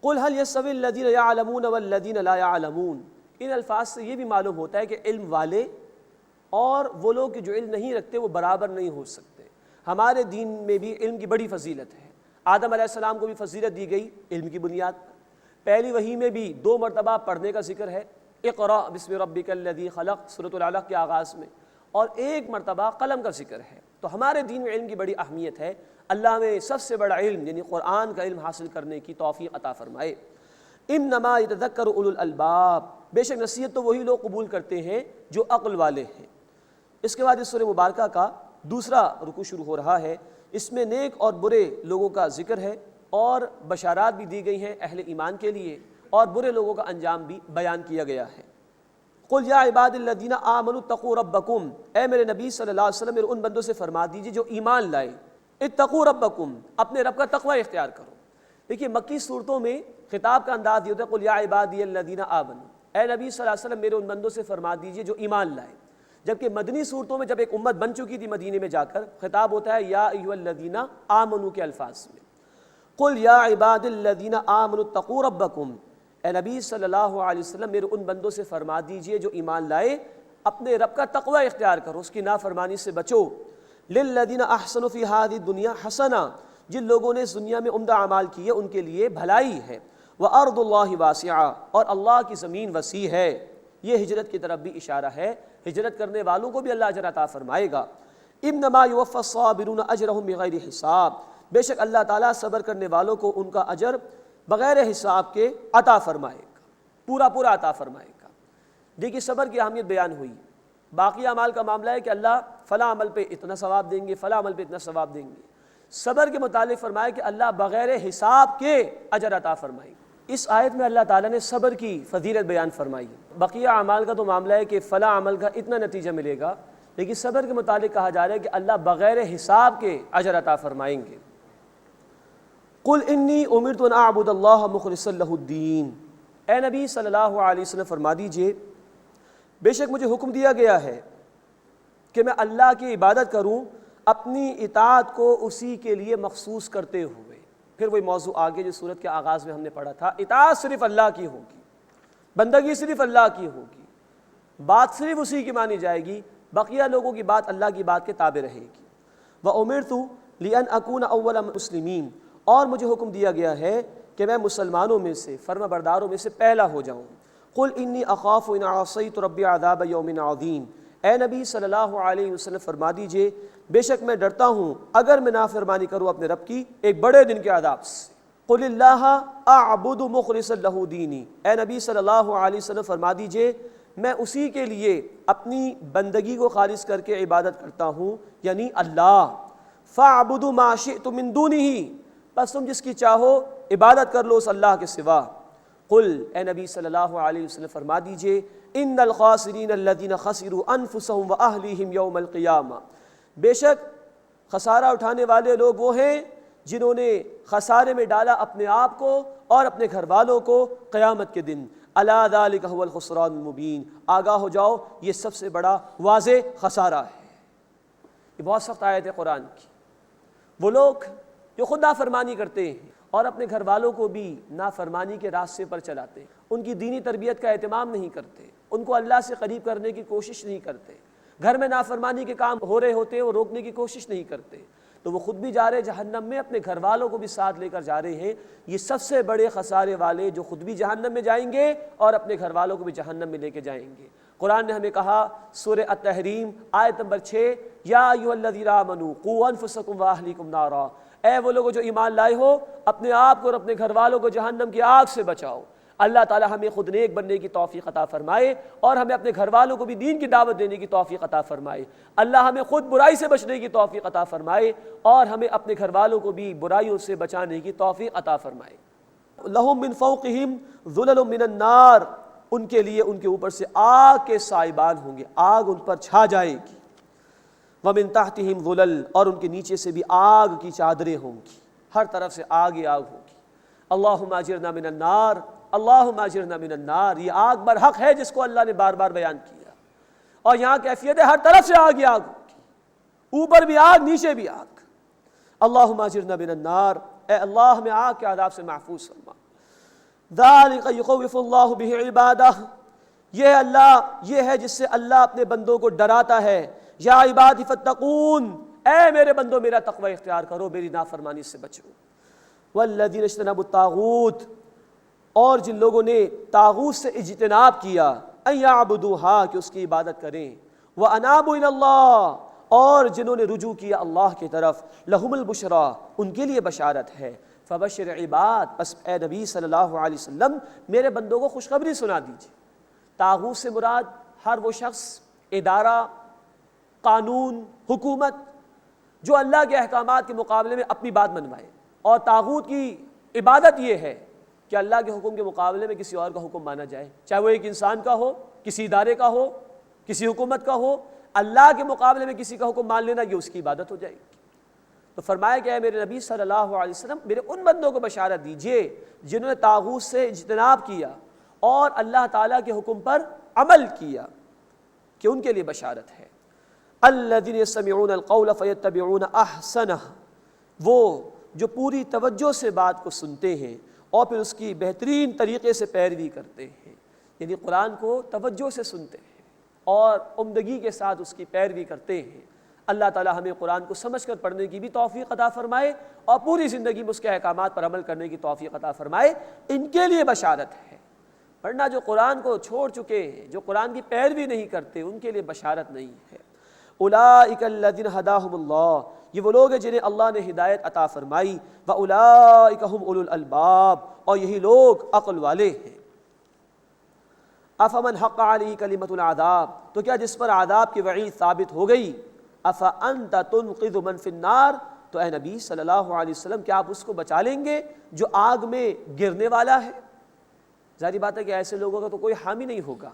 قل هل يستوي الذين يعلمون والذين لا يعلمون، ان الفاظ سے یہ بھی معلوم ہوتا ہے کہ علم والے اور وہ لوگ جو علم نہیں رکھتے وہ برابر نہیں ہو سکتے۔ ہمارے دین میں بھی علم کی بڑی فضیلت ہے، آدم علیہ السلام کو بھی فضیلت دی گئی علم کی بنیاد پر، پہلی وحی میں بھی 2 مرتبہ پڑھنے کا ذکر ہے، اقرأ بسم ربک الذی خلق، سورۃ العلق کے آغاز میں، اور 1 مرتبہ قلم کا ذکر ہے۔ تو ہمارے دین میں علم کی بڑی اہمیت ہے، اللہ میں سب سے بڑا علم یعنی قرآن کا علم حاصل کرنے کی توفیق عطا فرمائے۔ انما یتذکر اولو الالباب، بے شک نصیحت تو وہی لوگ قبول کرتے ہیں جو عقل والے ہیں۔ اس کے بعد اس سورہ مبارکہ کا دوسرا رکوع شروع ہو رہا ہے، اس میں نیک اور برے لوگوں کا ذکر ہے اور بشارات بھی دی گئی ہیں اہل ایمان کے لیے، اور برے لوگوں کا انجام بھی بیان کیا گیا ہے۔ قل یا عباد الذین آمنوا اتقوا ربکم، اے میرے نبی صلی اللہ علیہ وسلم میرے ان بندوں سے فرما دیجیے جو ایمان لائے، اتقوا ربکم، اپنے رب کا تقوی اختیار کرو۔ دیکھیے مکی صورتوں میں خطاب کا انداز یہ ہوتا ہے قل یا عبادی الذین آمنوا، اے نبی صلی اللہ علیہ وسلم میرے ان بندوں سے فرما دیجیے جو ایمان لائے، جبکہ مدنی صورتوں میں جب ایک امت بن چکی تھی مدینے میں جا کر خطاب ہوتا ہے یا ایھا الذین آمنوا کے الفاظ میں۔ قل یا عباد الذین آمنوا اتقوا ربکم، اے نبی صلی اللہ علیہ وسلم میرے ان بندوں سے فرما دیجئے جو ایمان لائے اپنے رب کا تقوی اختیار کرو، اس کی نافرمانی سے بچو۔ للذین احسنوا فی ہذہ الدنیا حسنہ، جن لوگوں نے اس دنیا میں عمدہ اعمال کیے ان کے لیے بھلائی ہے۔ وارض اللہ واسعہ، اور اللہ کی زمین وسیع ہے۔ یہ ہجرت کی طرف بھی اشارہ ہے، ہجرت کرنے والوں کو بھی اللہ اجر عطا فرمائے گا۔ انما یوفی الصابرون اجرهم بغیر حساب، بے شک اللہ تعالیٰ صبر کرنے والوں کو ان کا اجر بغیر حساب کے عطا فرمائے گا، پورا پورا عطا فرمائے گا۔ دیکھیے صبر کی اہمیت بیان ہوئی، باقی اعمال کا معاملہ ہے کہ اللہ فلاں عمل پہ اتنا ثواب دیں گے، فلاں عمل پہ اتنا ثواب دیں گے۔ صبر کے متعلق فرمایا کہ اللہ بغیر حساب کے اجر عطا فرمائے گا۔ اس آیت میں اللہ تعالیٰ نے صبر کی فضیلت بیان فرمائی۔ بقیہ اعمال کا تو معاملہ ہے کہ فلاں عمل کا اتنا نتیجہ ملے گا، لیکن صبر کے متعلق کہا جا رہا ہے کہ اللہ بغیر حساب کے اجر عطا فرمائیں گے۔ قل انی امرت ان اعبد اللہ مخلصا لہ الدین، اے نبی صلی اللہ علیہ وسلم فرما دیجئے بے شک مجھے حکم دیا گیا ہے کہ میں اللہ کی عبادت کروں اپنی اطاعت کو اسی کے لیے مخصوص کرتے ہوئے۔ پھر وہی موضوع آگے جو سورت کے آغاز میں ہم نے پڑھا تھا، اطاعت صرف اللہ کی ہوگی، بندگی صرف اللہ کی ہوگی، بات صرف اسی کی مانی جائے گی، بقیہ لوگوں کی بات اللہ کی بات کے تابع رہے گی۔ وَأُمِرْتُ لِأَنْ أَكُونَ أَوَّلَ مُسْلِمِينَ، اور مجھے حکم دیا گیا ہے کہ میں مسلمانوں میں سے، فرما برداروں میں سے پہلا ہو جاؤں۔ قُلْ إِنِّي أَخَافُ إِنْ عَصَيْتُ رَبِّي عَذَابَ يَوْمٍ عَظِيمٍ، اے نبی صلی اللہ علیہ وسلم فرما دیجئے بے شک میں ڈرتا ہوں اگر میں نافرمانی کروں اپنے رب کی ایک بڑے دن کے عذاب سے۔ قُلِ اللَّهَ أَعْبُدُ مُخْلِصًا لَهُ دِينِي، اے نبی صلی اللہ علیہ وسلم فرما دیجئے میں اسی کے لیے اپنی بندگی کو خالص کر کے عبادت کرتا ہوں، یعنی اللہ۔ فَاعْبُدُوا مَا شِئْتُم مِّن دُونِهِ، بس تم جس کی چاہو عبادت کر لو اس اللہ کے سوا۔ قل، اے نبی صلی اللہ علیہ وسلم فرما دیجئے ان الخاسرین الذین خسروا انفسهم واہلیہم یوم القیامہ، بے شک خسارہ اٹھانے والے لوگ وہ ہیں جنہوں نے خسارے میں ڈالا اپنے آپ کو اور اپنے گھر والوں کو قیامت کے دن۔ الا ذالک هو الخسران المبین، آگاہ ہو جاؤ یہ سب سے بڑا واضح خسارہ ہے۔ یہ بہت سخت آیت ہے قرآن کی۔ وہ لوگ جو خود نافرمانی کرتے ہیں اور اپنے گھر والوں کو بھی نافرمانی کے راستے پر چلاتے ہیں، ان کی دینی تربیت کا اہتمام نہیں کرتے، ان کو اللہ سے قریب کرنے کی کوشش نہیں کرتے، گھر میں نافرمانی کے کام ہو رہے ہوتے ہیں وہ روکنے کی کوشش نہیں کرتے، تو وہ خود بھی جا رہے جہنم میں، اپنے گھر والوں کو بھی ساتھ لے کر جا رہے ہیں۔ یہ سب سے بڑے خسارے والے جو خود بھی جہنم میں جائیں گے اور اپنے گھر والوں کو بھی جہنم میں لے کے جائیں گے۔ قرآن نے ہمیں کہا سورہ التحریم آیت نمبر 6، یا ایھا الذین آمنوا قوا انفسکم واہلیکم نارا، اے وہ لوگوں جو ایمان لائے ہو اپنے آپ کو اور اپنے گھر والوں کو جہنم کی آگ سے بچاؤ۔ اللہ تعالی ہمیں خود نیک بننے کی توفیق عطا فرمائے اور ہمیں اپنے گھر والوں کو بھی دین کی دعوت دینے کی توفیق عطا فرمائے۔ اللہ ہمیں خود برائی سے بچنے کی توفیق عطا فرمائے اور ہمیں اپنے گھر والوں کو بھی برائیوں سے بچانے کی توفیق عطا فرمائے۔ لہم من فوقہم ظلل من النار، ان کے لیے ان کے اوپر سے آگ کے سائبان ہوں گے، آگ ان پر چھا جائے گی۔ ومن تحتہم ظلل، اور ان کے نیچے سے بھی آگ کی چادریں ہوں گی، ہر طرف سے آگ ہی آگ ہوگی۔ اللہم اجرنا من النار، اللہم اجرنا من النار، یہ آگ برحق ہے جس کو اللہ نے بار بار بیان کیا، اور یہاں کیفیت ہے ہر طرف سے آگ ہی آگ ہوگی، اوپر بھی آگ نیچے بھی آگ۔ اللہم اجرنا من النار، اے اللہ ہمیں آگ کے عذاب سے محفوظ فرما۔ ذالک یخوف اللہ بہ عبادہ، یہ ہے جس سے اللہ اپنے بندوں کو ڈراتا ہے۔ یا عبادی فاتقون، اے میرے بندوں میرا تقوی اختیار کرو، میری نافرمانی سے بچو۔ والذین اجتنبوا الطاغوت، اور جن لوگوں نے طاغوت سے اجتناب کیا، ان یعبدوہا، کہ اس کی عبادت کریں، وانابوا الی اللہ، اور جنہوں نے رجوع کیا اللہ کی طرف، لہم البشریٰ، ان کے لیے بشارت ہے۔ فبشر عباد، بس اے نبی صلی اللہ علیہ وسلم میرے بندوں کو خوشخبری سنا دیجیے۔ طاغوت سے مراد ہر وہ شخص، ادارہ، قانون، حکومت جو اللہ کے احکامات کے مقابلے میں اپنی بات منوائے، اور طاغوت کی عبادت یہ ہے کہ اللہ کے حکم کے مقابلے میں کسی اور کا حکم مانا جائے، چاہے وہ ایک انسان کا ہو، کسی ادارے کا ہو، کسی حکومت کا ہو، اللہ کے مقابلے میں کسی کا حکم مان لینا یہ اس کی عبادت ہو جائے گی۔ تو فرمایا کہ اے میرے نبی صلی اللہ علیہ وسلم میرے ان بندوں کو بشارت دیجئے جنہوں نے طاغوت سے اجتناب کیا اور اللہ تعالیٰ کے حکم پر عمل کیا، کہ ان کے لیے بشارت ہے۔ الذین یستمعون القول فیتبعون احسنہ، وہ جو پوری توجہ سے بات کو سنتے ہیں اور پھر اس کی بہترین طریقے سے پیروی کرتے ہیں، یعنی قرآن کو توجہ سے سنتے ہیں اور عمدگی کے ساتھ اس کی پیروی کرتے ہیں۔ اللہ تعالی ہمیں قرآن کو سمجھ کر پڑھنے کی بھی توفیق عطا فرمائے اور پوری زندگی میں اس کے احکامات پر عمل کرنے کی توفیق عطا فرمائے۔ ان کے لیے بشارت ہے، ورنہ جو قرآن کو چھوڑ چکے ہیں، جو قرآن کی پیروی نہیں کرتے، ان کے لیے بشارت نہیں ہے۔ اولئک الذین ھداھم اللہ، یہ وہ لوگ ہیں جنہیں اللہ نے ہدایت عطا فرمائی، واولئک ھم اولو الالباب، اور یہی لوگ عقل والے ہیں۔ افمن حق علیہ کلمۃ العذاب، تو کیا جس پر عذاب کی وعید ثابت ہو گئی، افانت تنقذ من فی النار، تو اے نبی صلی اللہ علیہ وسلم کیا آپ اس کو بچا لیں گے جو آگ میں گرنے والا ہے؟ ظاہری بات ہے کہ ایسے لوگوں کا تو کوئی حامی نہیں ہوگا۔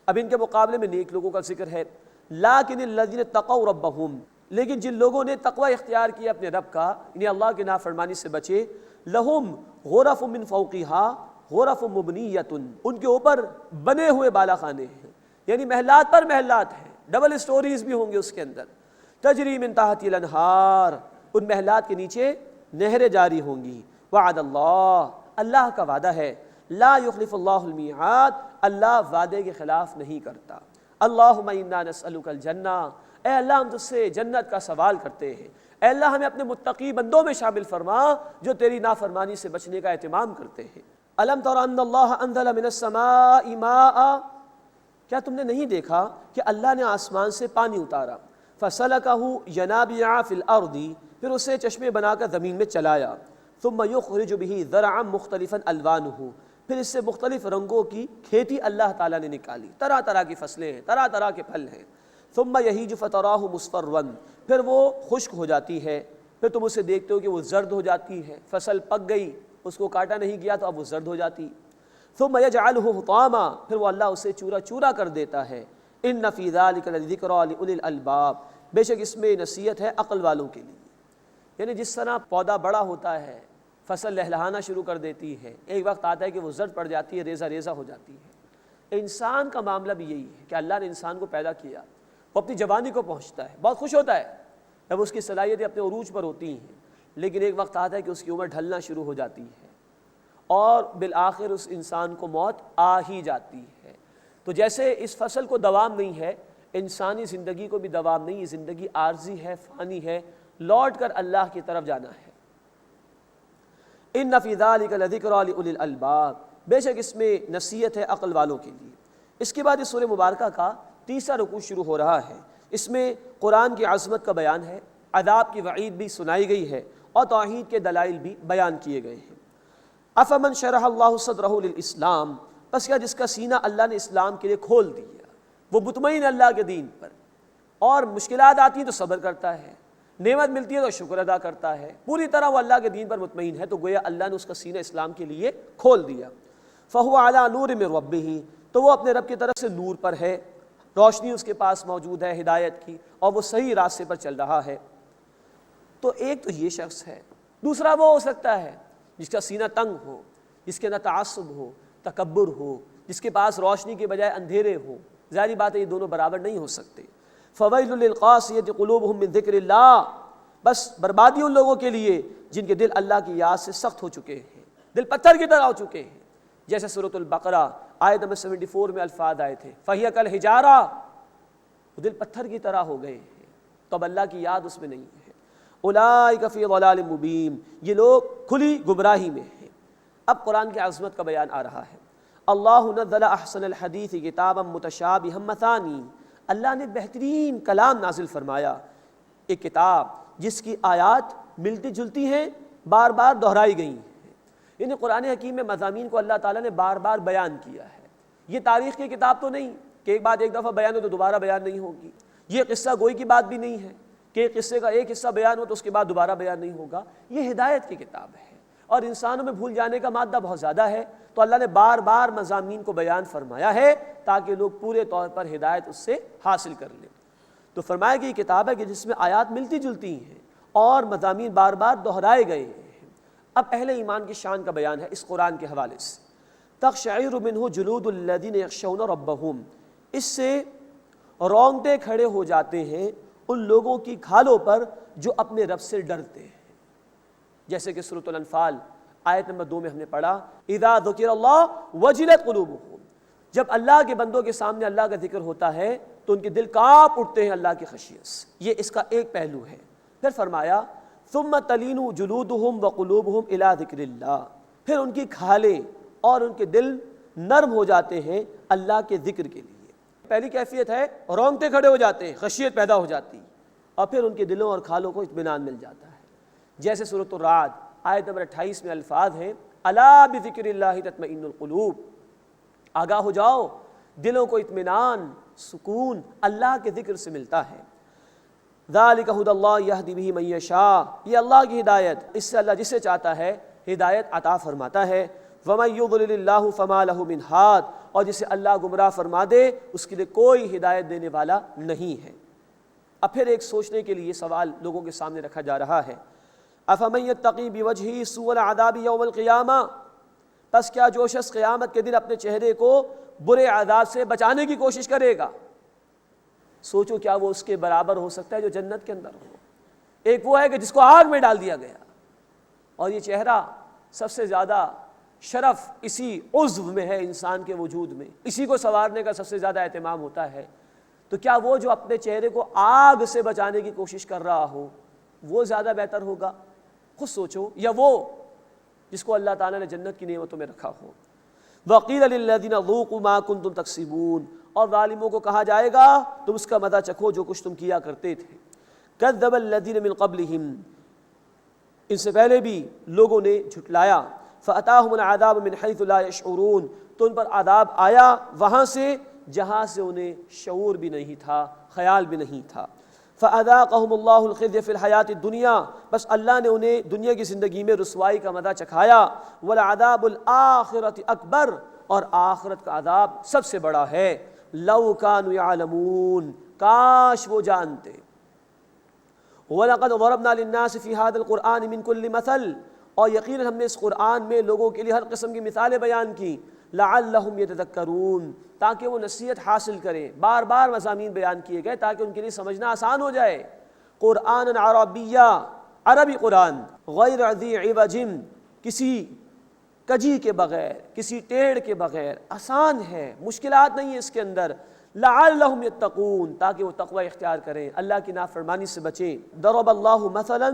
اب ان کے مقابلے میں نیک لوگوں کا ذکر ہے، لیکن الذین اتقوا ربہم، لیکن جن لوگوں نے تقوی اختیار کیا اپنے رب کا، یعنی اللہ کی نافرمانی سے بچے، لہم غرف من فوقہا غرف مبنیۃ، ان کے اوپر بنے ہوئے بالا خانے ہیں، یعنی محلات پر محلات ہیں، ڈبل اسٹوریز بھی ہوں گے اس کے اندر، تجری من تحت الانہار، ان محلات کے نیچے نہریں جاری ہوں گی۔ وعد اللہ کا وعدہ ہے، لا یخلف اللہ المیعاد، اللہ وعدے کے خلاف نہیں کرتا۔ اللہم انا نسألک الجنہ، اے اللہ ہم تجھ سے جنت کا سوال کرتے ہیں، اے اللہ ہمیں اپنے متقی بندوں میں شامل فرما جو تیری نافرمانی سے بچنے کا اہتمام کرتے ہیں۔ الم تر ان اللہ انزل من السماء ماء، کیا تم نے نہیں دیکھا کہ اللہ نے آسمان سے پانی اتارا، فسلکہ ینابیع فی الارض، پھر اسے چشمے بنا کر زمین میں چلایا، ثم یخرج بہ زرعا مختلفا الوانہ، پھر اس سے مختلف رنگوں کی کھیتی اللہ تعالیٰ نے نکالی، طرح طرح کی فصلیں ہیں، طرح طرح کے پھل ہیں۔ ثم یہیج فتراہ مصفرا، پھر وہ خشک ہو جاتی ہے، پھر تم اسے دیکھتے ہو کہ وہ زرد ہو جاتی ہے، فصل پک گئی، اس کو کاٹا نہیں گیا تو اب وہ زرد ہو جاتی۔ ثم یجعلہ حطاما، پھر وہ اللہ اسے چورا چورا کر دیتا ہے۔ ان فی ذلک لذکری لأولی الالباب، بے شک اس میں نصیحت ہے عقل والوں کے لیے۔ یعنی جس طرح پودا بڑا ہوتا ہے، فصل لہلہانا شروع کر دیتی ہے، ایک وقت آتا ہے کہ وہ زرد پڑ جاتی ہے، ریزہ ریزہ ہو جاتی ہے۔ انسان کا معاملہ بھی یہی ہے کہ اللہ نے انسان کو پیدا کیا، وہ اپنی جوانی کو پہنچتا ہے، بہت خوش ہوتا ہے جب اس کی صلاحیتیں اپنے عروج پر ہوتی ہیں، لیکن ایک وقت آتا ہے کہ اس کی عمر ڈھلنا شروع ہو جاتی ہے اور بالآخر اس انسان کو موت آ ہی جاتی ہے۔ تو جیسے اس فصل کو دوام نہیں ہے، انسانی زندگی کو بھی دوام نہیں، یہ زندگی عارضی ہے، فانی ہے، لوٹ کر اللہ کی طرف جانا ہے۔ ان فی ذلک لذکری لأولی الالباب، بے شک اس میں نصیحت ہے عقل والوں کے لیے۔ اس کے بعد اس سورہ مبارکہ کا تیسرا رکوع شروع ہو رہا ہے۔ اس میں قرآن کی عظمت کا بیان ہے، عذاب کی وعید بھی سنائی گئی ہے اور توحید کے دلائل بھی بیان کیے گئے ہیں۔ افمن شرح اللہ صدرہ للاسلام، پس کیا جس کا سینہ اللہ نے اسلام کے لیے کھول دیا، وہ مطمئن اللہ کے دین پر، اور مشکلات آتی ہیں تو صبر کرتا ہے، نعمت ملتی ہے تو شکر ادا کرتا ہے، پوری طرح وہ اللہ کے دین پر مطمئن ہے، تو گویا اللہ نے اس کا سینہ اسلام کے لیے کھول دیا۔ فہو علی نور من ربہ، تو وہ اپنے رب کی طرف سے نور پر ہے، روشنی اس کے پاس موجود ہے ہدایت کی، اور وہ صحیح راستے پر چل رہا ہے۔ تو ایک تو یہ شخص ہے، دوسرا وہ ہو سکتا ہے جس کا سینہ تنگ ہو، جس کے اندر تعصب ہو، تکبر ہو، جس کے پاس روشنی کے بجائے اندھیرے ہو۔ ظاہری بات ہے یہ دونوں برابر نہیں ہو سکتے۔ فویل للقاسیۃ قلوبہم من ذکر اللہ، بس بربادی ان لوگوں کے لیے جن کے دل اللہ کی یاد سے سخت ہو چکے ہیں، دل پتھر کی طرح ہو چکے ہیں۔ جیسے سورۃ البقرہ آیت نمبر 74 میں الفاظ آئے تھے، فَهِيَ كَالْحِجَارَةِ، وہ دل پتھر کی طرح ہو گئے ہیں، تو اب اللہ کی یاد اس میں نہیں ہے۔ اولئک فی ضلال مبین، یہ لوگ کھلی گمراہی میں ہیں۔ اب قرآن کی عظمت کا بیان آ رہا ہے۔ اللہ نزل احسن الحدیث کتابا متشابہا مثانی، اللہ نے بہترین کلام نازل فرمایا، ایک کتاب جس کی آیات ملتی جلتی ہیں، بار بار دہرائی گئی ہیں۔ یعنی قرآن حکیم میں مضامین کو اللہ تعالیٰ نے بار بار بیان کیا ہے۔ یہ تاریخ کی کتاب تو نہیں کہ ایک بات ایک دفعہ بیان ہو تو دوبارہ بیان نہیں ہوگی، یہ قصہ گوئی کی بات بھی نہیں ہے کہ ایک قصے کا ایک حصہ بیان ہو تو اس کے بعد دوبارہ بیان نہیں ہوگا۔ یہ ہدایت کی کتاب ہے، اور انسانوں میں بھول جانے کا مادہ بہت زیادہ ہے، تو اللہ نے بار بار مضامین کو بیان فرمایا ہے تاکہ لوگ پورے طور پر ہدایت اس سے حاصل کر لیں۔ تو فرمایا کہ یہ کتاب ہے کہ جس میں آیات ملتی جلتی ہیں اور مضامین بار بار دہرائے گئے ہیں۔ اب اہل ایمان کی شان کا بیان ہے اس قرآن کے حوالے سے۔ تقشعر منہ جلود الذین یخشون ربہم، اس سے رونگٹے کھڑے ہو جاتے ہیں ان لوگوں کی کھالوں پر جو اپنے رب سے ڈرتے ہیں۔ جیسے کہ سورۃ الانفال آیت نمبر 2 میں ہم نے پڑھا، اذا ذکر اللہ وجلت قلوبہم، جب اللہ کے بندوں کے سامنے اللہ کا ذکر ہوتا ہے تو ان کے دل کانپ اٹھتے ہیں اللہ کی خشیت سے۔ یہ اس کا ایک پہلو ہے۔ پھر فرمایا ثم تلین جلودہم وقلوبہم الی ذکر اللہ، پھر ان کی کھالیں اور ان کے دل نرم ہو جاتے ہیں اللہ کے ذکر کے لیے۔ پہلی کیفیت ہے رونگٹے کھڑے ہو جاتے ہیں، خشیت پیدا ہو جاتی، اور پھر ان کے دلوں اور کھالوں کو اطمینان مل جاتا ہے۔ جیسے سورۃ الرعد آیت نمبر 28 میں الفاظ ہیں، الا بذکر اللہ تطمئن القلوب، آگاہ ہو جاؤ، دلوں کو اطمینان، سکون اللہ کے ذکر سے ملتا ہے۔ ذالک ھدی اللہ یہدی بہ من یشاء، یہ اللہ کی ہدایت، اس سے اللہ جسے چاہتا ہے ہدایت عطا فرماتا ہے۔ ومن یضلل اللہ فما لہ من ہاد، اور جسے اللہ گمراہ فرما دے اس کے لیے کوئی ہدایت دینے والا نہیں ہے۔ اب پھر ایک سوچنے کے لیے سوال لوگوں کے سامنے رکھا جا رہا ہے، افمن یتقی بوجہہ سوء العذاب یوم القیامہ، پس کیا جو شخص قیامت کے دن اپنے چہرے کو برے عذاب سے بچانے کی کوشش کرے گا، سوچو کیا وہ اس کے برابر ہو سکتا ہے جو جنت کے اندر ہو؟ ایک وہ ہے کہ جس کو آگ میں ڈال دیا گیا، اور یہ چہرہ سب سے زیادہ شرف اسی عضو میں ہے انسان کے وجود میں، اسی کو سنوارنے کا سب سے زیادہ اہتمام ہوتا ہے۔ تو کیا وہ جو اپنے چہرے کو آگ سے بچانے کی کوشش کر رہا ہو وہ زیادہ بہتر ہوگا؟ خود سوچو، یا وہ جس کو اللہ تعالیٰ نے جنت کی نعمتوں میں رکھا ہو۔ وَقِيلَ لِلَّذِينَ ذُوقُوا مَا كُنتُمْ تَكْسِبُونَ، اور ظالموں کو کہا جائے گا تم اس کا مزہ چکھو جو کچھ تم کیا کرتے تھے۔ كَذَّبَ الَّذِينَ مِن قَبْلِهِمْ، ان سے پہلے بھی لوگوں نے جھٹلایا۔ فَأَتَاهُمُ الْعَذَابُ مِنْ حَيْثُ لَا يَشْعُرُونَ، تو ان پر عذاب آیا وہاں سے جہاں سے انہیں شعور بھی نہیں تھا، خیال بھی نہیں تھا۔ فَأَذَاقَهُمُ اللَّهُ الْخِزْيَ فِي الْحَيَاةِ الدُّنْيَا، بس اللہ نے انہیں دنیا کی زندگی میں رسوائی کا مزہ چکھایا۔ وَالْعَذَابُ الْآخِرَةِ أَكْبَرُ، اور آخرت کا عذاب سب سے بڑا ہے۔ لَوْ كَانُوا يَعْلَمُونَ، کاش وہ جانتے، وَلَقَدْ ضَرَبْنَا لِلنَّاسِ فِي هَذَا الْقُرْآنِ مِنْ كُلِّ مَثَلٍ، اور یقیناً ہم نے اس قرآن میں لوگوں کے لیے ہر قسم کی مثالیں بیان کی، لَعَلَّهُمْ يَتَذَكَّرُونَ، تاکہ وہ نصیحت حاصل کریں۔ بار بار مضامین بیان کیے گئے تاکہ ان کے لیے سمجھنا آسان ہو جائے۔ قرآن عربیہ، عربی قرآن، غیر ذی عوج، کسی کجی کے بغیر، کسی ٹیڑھ کے بغیر، آسان ہے، مشکلات نہیں ہے اس کے اندر۔ لعلہم یتقون، تاکہ وہ تقوی اختیار کریں، اللہ کی نافرمانی سے بچیں۔ ضرب اللہ مثلا،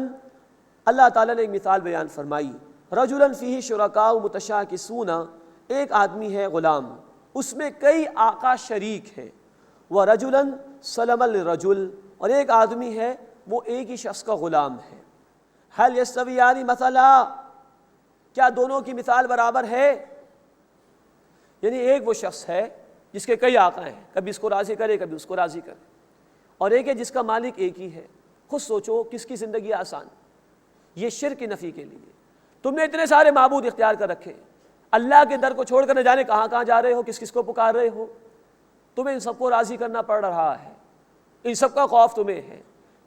اللہ تعالیٰ نے ایک مثال بیان فرمائی، رجلا فیہ شرکاء متشاکسون، ایک آدمی ہے غلام، اس میں کئی آقا شریک ہیں، ورجلا سلما لرجل، اور ایک آدمی ہے وہ ایک ہی شخص کا غلام ہے۔ هل یستویان مثلا، کیا دونوں کی مثال برابر ہے؟ یعنی ایک وہ شخص ہے جس کے کئی آقا ہیں، کبھی اس کو راضی کرے کبھی اس کو راضی کرے، اور ایک ہے جس کا مالک ایک ہی ہے۔ خود سوچو کس کی زندگی آسان؟ یہ شرک کی نفی کے لیے تم نے اتنے سارے معبود اختیار کر رکھے، اللہ کے در کو چھوڑ کر نہ جانے کہاں کہاں جا رہے ہو، کس کس کو پکار رہے ہو، تمہیں ان سب کو راضی کرنا پڑ رہا ہے، ان سب کا خوف تمہیں ہے۔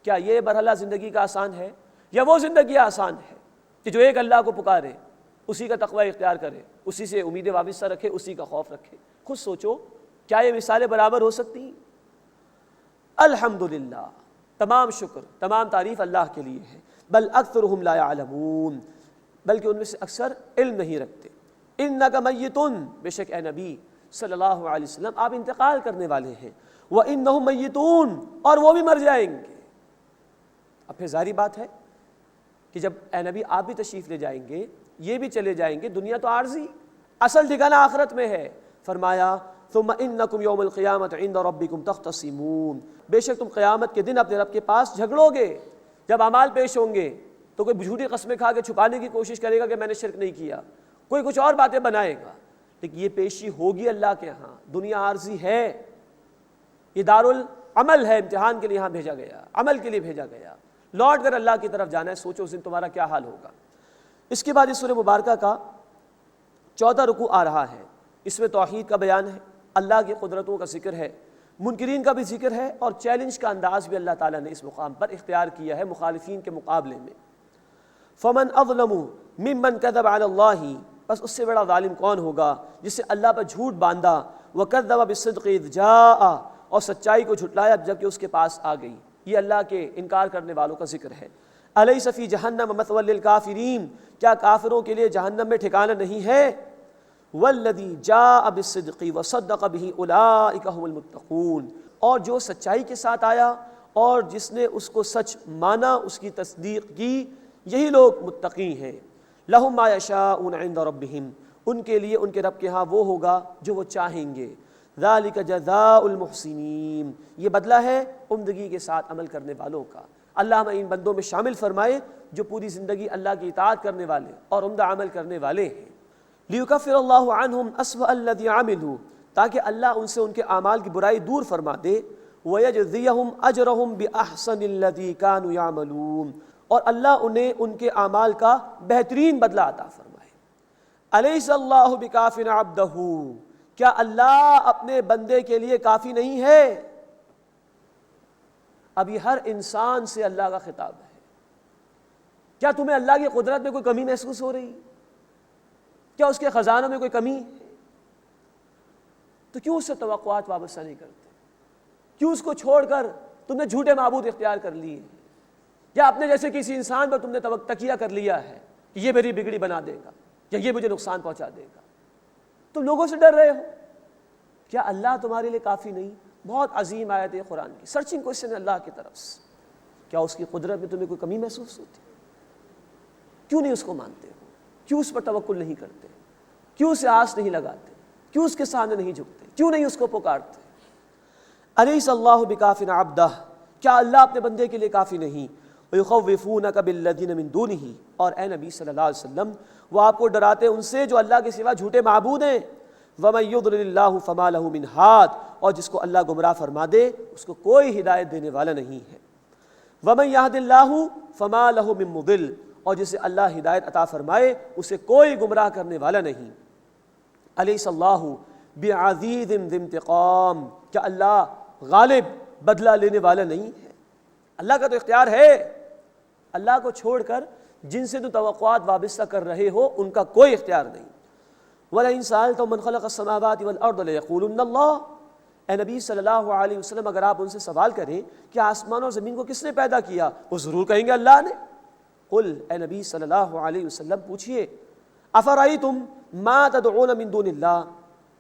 کیا یہ مرحلہ زندگی کا آسان ہے؟ یا وہ زندگی آسان ہے کہ جو ایک اللہ کو پکارے، اسی کا تقوی اختیار کرے، اسی سے امید وابستہ رکھے، اسی کا خوف رکھے؟ خود سوچو کیا یہ مثالیں برابر ہو سکتی ہیں؟ الحمدللہ، تمام شکر، تمام تعریف اللہ کے لیے ہے۔ بل اکثرهم لا يعلمون، بلکہ ان میں سے اکثر علم نہیں رکھتے۔ انک میت، بے شک اے نبی صلی اللہ علیہ وسلم آپ انتقال کرنے والے ہیں، وانہم میتون، اور وہ بھی مر جائیں گے۔ اب پھر ظاہری بات ہے کہ جب اے نبی آپ بھی تشریف لے جائیں گے، یہ بھی چلے جائیں گے، دنیا تو عارضی، اصل ٹھکانہ آخرت میں ہے۔ فرمایا ثم انکم یوم القیامۃ عند ربکم تختصمون، بے شک تم قیامت کے دن اپنے رب کے پاس جھگڑو گے۔ جب اعمال پیش ہوں گے تو کوئی جھوٹی قسمیں کھا کے چھپانے کی کوشش کرے گا کہ میں نے شرک نہیں کیا، کوئی کچھ اور باتیں بنائے گا، لیکن یہ پیشی ہوگی اللہ کے ہاں۔ دنیا عارضی ہے، یہ دارالعمل ہے، امتحان کے لیے یہاں بھیجا گیا، عمل کے لیے بھیجا گیا، لوٹ کر اللہ کی طرف جانا ہے۔ سوچو اس دن تمہارا کیا حال ہوگا۔ اس کے بعد اس سورہ مبارکہ کا 14 رکوع آ رہا ہے، اس میں توحید کا بیان ہے، اللہ کی قدرتوں کا ذکر ہے، منکرین کا بھی ذکر ہے، اور چیلنج کا انداز بھی اللہ تعالیٰ نے اس مقام پر اختیار کیا ہے مخالفین کے مقابلے میں۔ فمن اظلم ممن کذب علی اللہ، بس اس سے بڑا ظالم کون ہوگا جس سے اللہ پر جھوٹ باندھا، وکذب بالصدق اذ جاء، اور سچائی کو جھٹلایا جب کہ اس کے پاس آ گئی۔ یہ اللہ کے انکار کرنے والوں کا ذکر ہے۔ الیس فی جہنم مثوی للکافرین، کیا کافروں کے لیے جہنم میں ٹھکانہ نہیں ہے؟ والذی جاء بالصدق وصدق به اولئک هم المتقون، اور جو سچائی کے ساتھ آیا اور جس نے اس کو سچ مانا، اس کی تصدیق کی، یہی لوگ متقی ہیں۔ لہم ما یشاءون عند ربہم، ان کے لیے ان کے رب کے ہاں وہ ہوگا جو وہ چاہیں گے۔ ذالک جزاء المحسنین، یہ بدلہ ہے عمدگی کے ساتھ عمل کرنے والوں کا۔ اللہ ہمیں ان بندوں میں شامل فرمائے جو پوری زندگی اللہ کی اطاعت کرنے والے اور عمدہ عمل کرنے والے ہیں۔ لیکفر اللہ عنہم اسوأ الذی عملوا، تاکہ اللہ ان سے ان کے اعمال کی برائی دور فرما دے، ویجزیہم اجرہم باحسن الذی کانوا یعملون، اور اللہ انہیں ان کے اعمال کا بہترین بدلہ عطا فرمائے۔ الیس اللہ بکاف عبدہ، کیا اللہ اپنے بندے کے لیے کافی نہیں ہے؟ اب یہ ہر انسان سے اللہ کا خطاب ہے۔ کیا تمہیں اللہ کی قدرت میں کوئی کمی محسوس ہو رہی؟ کیا اس کے خزانوں میں کوئی کمی ہے؟ تو کیوں اس سے توقعات وابستہ نہیں کرتے؟ کیوں اس کو چھوڑ کر تم نے جھوٹے معبود اختیار کر لیے، یا اپنے جیسے کسی انسان پر تم نے تکیہ کر لیا ہے کہ یہ میری بگڑی بنا دے گا یا یہ مجھے نقصان پہنچا دے گا؟ تم لوگوں سے ڈر رہے ہو، کیا اللہ تمہارے لیے کافی نہیں؟ بہت عظیم آیت ہے قرآن کی، سرچنگ کوئسچن ہے اللہ کی طرف سے۔ کیا اس کی قدرت میں تمہیں کوئی کمی محسوس ہوتی؟ کیوں نہیں اس کو مانتے ہو؟ کیوں اس پر توکل نہیں کرتے؟ کیوں اسے آس نہیں لگاتے؟ کیوں اس کے سامنے نہیں جھکتے؟ کیوں نہیں اس کو پکارتے؟ الیس اللہ بکاف عبدہ، کیا اللہ اپنے بندے کے لیے کافی نہیں؟ ویخوفونک بالذین من دونہ، اور اے نبی صلی اللہ علیہ وسلم وہ آپ کو ڈراتے ان سے جو اللہ کے سوا جھوٹے معبود ہیں۔ ومن یضلل اللہ فما لہ من ہاد، اور جس کو اللہ گمراہ فرما دے اس کو کوئی ہدایت دینے والا نہیں ہے۔ ومن یہد اللہ فما لہ من مضل، اور جسے اللہ ہدایت عطا فرمائے اسے کوئی گمراہ کرنے والا نہیں۔ الیس اللہ بعزیز ذی انتقام، کیا اللہ غالب بدلہ لینے والا نہیں ہے؟ اللہ کا تو اختیار ہے اللہ کو چھوڑ کر جن سے تو توقعات وابستہ کر رہے ہو ان کا کوئی اختیار نہیں۔ وَلَئِن سَأَلْتَهُم مَّن خَلَقَ السَّمَاوَاتِ وَالْأَرْضَ لَيَقُولُنَّ اللَّهُ، اے نبی صلی اللہ علیہ وسلم اگر آپ ان سے سوال کریں کہ آسمان اور زمین کو کس نے پیدا کیا، وہ ضرور کہیں گے اللہ نے۔ قل، اے نبی صلی اللہ علیہ وسلم پوچھئے، افرأیتم ما تدعون من دون اللہ،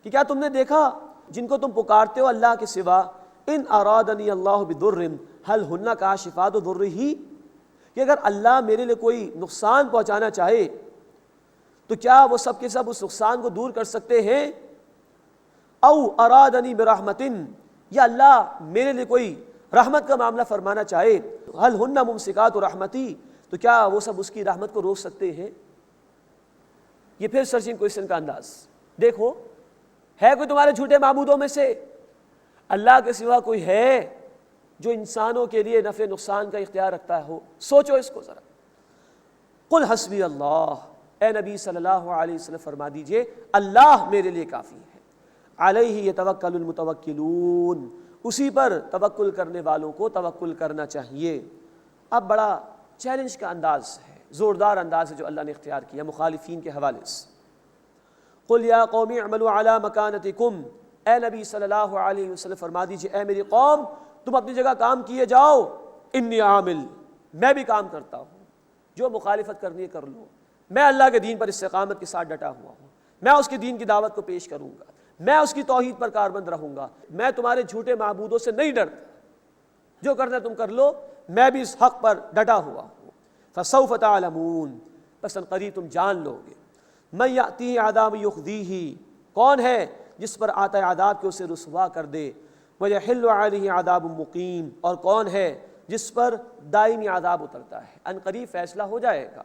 کہ کیا تم نے دیکھا جن کو تم پکارتے ہو اللہ کے سوا، ان ارادنی اللہ بضر هل ہن کاشفات ضرہ، کہ اگر اللہ میرے لیے کوئی نقصان پہنچانا چاہے تو کیا وہ سب کے سب اس نقصان کو دور کر سکتے ہیں؟ او ارادنی برحمت، یا اللہ میرے لیے کوئی رحمت کا معاملہ فرمانا چاہے، هل ہن ممسکات رحمتی، تو کیا وہ سب اس کی رحمت کو روک سکتے ہیں؟ یہ پھر سرچنگ کوئسچن کا انداز۔ دیکھو، ہے کوئی تمہارے جھوٹے معبودوں میں سے اللہ کے سوا کوئی ہے جو انسانوں کے لیے نفع نقصان کا اختیار رکھتا ہو؟ سوچو اس کو ذرا۔ قل حسبی اللہ، اے نبی صلی اللہ علیہ وسلم فرما دیجئے اللہ میرے لیے کافی ہے۔ علیہ یتوکل المتوکلون، اسی پر توکل کرنے والوں کو توکل کرنا چاہیے۔ اب بڑا چیلنج کا انداز ہے، زوردار انداز ہے جو اللہ نے اختیار کیا مخالفین کے حوالے سے۔ قل یا قوم اعملوا علی مکانتکم، اے نبی صلی اللہ علیہ وسلم فرما دیجئے اے میری قوم تم اپنی جگہ کام کیے جاؤ، انی عامل، میں بھی کام کرتا ہوں، جو مخالفت کرنی ہے کر لو، میں اللہ کے دین پر استقامت کے ساتھ ڈٹا ہوا ہوں، میں اس کے دین کی دعوت کو پیش کروں گا، میں اس کی توحید پر کاربند رہوں گا، میں تمہارے جھوٹے معبودوں سے نہیں ڈرتا، جو کرنا ہے تم کر لو، میں بھی اس حق پر ڈٹا ہوا ہوں۔ فسوف تعلمون، پس ان قریب تم جان لو گے، من یأتیہ عذاب یخزیہ، کون ہے جس پر آتا ہے عذاب کہ اسے رسوا کر دے، وَيَحِلُّ عَلَيْهِ عَذَابٌ مُقِيمٌ، اور کون ہے جس پر دائمی عذاب اترتا ہے، ان قریب فیصلہ ہو جائے گا۔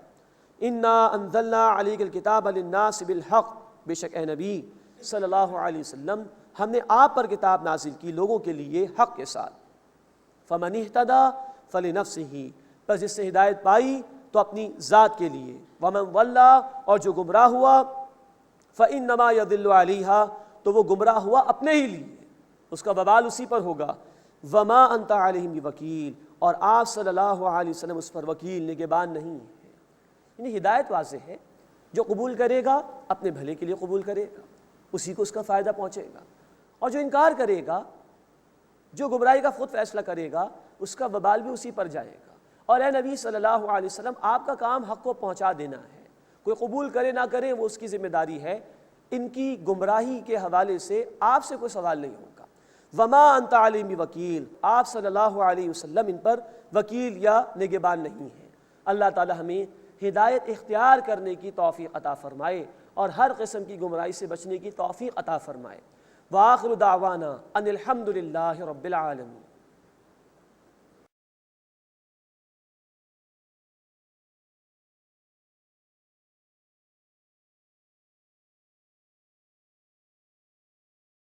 اِنَّا أَنزَلْنَا عَلَيْكَ الْكِتَابَ لِلنَّاسِ بِالْحَقِّ، بے شک اے نبی صلی اللہ علیہ وسلم ہم نے آپ پر کتاب نازل کی لوگوں کے لیے حق کے ساتھ۔ فَمَنِ اهْتَدَىٰ فَلِنَفْسِهِ، پس جس سے ہدایت پائی تو اپنی ذات کے لیے، وَمَنْ ضَلَّ، اور جو گمراہ ہوا، فَإِنَّمَا يَضِلُّ عَلَيْهَا، تو وہ گمراہ ہوا اپنے ہی لیے، اس کا وبال اسی پر ہوگا۔ وَمَا أَنْتَ عَلَيْهِمْ بِوَكِيلٍ، اور آپ صلی اللہ علیہ وسلم اس پر وکیل نگہبان نہیں ہے۔ یعنی ہدایت واضح ہے، جو قبول کرے گا اپنے بھلے کے لیے قبول کرے گا، اسی کو اس کا فائدہ پہنچے گا، اور جو انکار کرے گا، جو گمراہی کا خود فیصلہ کرے گا، اس کا وبال بھی اسی پر جائے گا۔ اور اے نبی صلی اللہ علیہ وسلم آپ کا کام حق کو پہنچا دینا ہے، کوئی قبول کرے نہ کرے وہ اس کی ذمہ داری ہے، ان کی گمراہی کے حوالے سے آپ سے کوئی سوال نہیں ہوگا۔ وما انت علیہم بوکیل، آپ صلی اللہ علیہ وسلم ان پر وکیل یا نگہبان نہیں ہیں۔ اللہ تعالی ہمیں ہدایت اختیار کرنے کی توفیق عطا فرمائے اور ہر قسم کی گمراہی سے بچنے کی توفیق عطا فرمائے۔ وآخر دعوانا ان الحمد للہ رب العالمین۔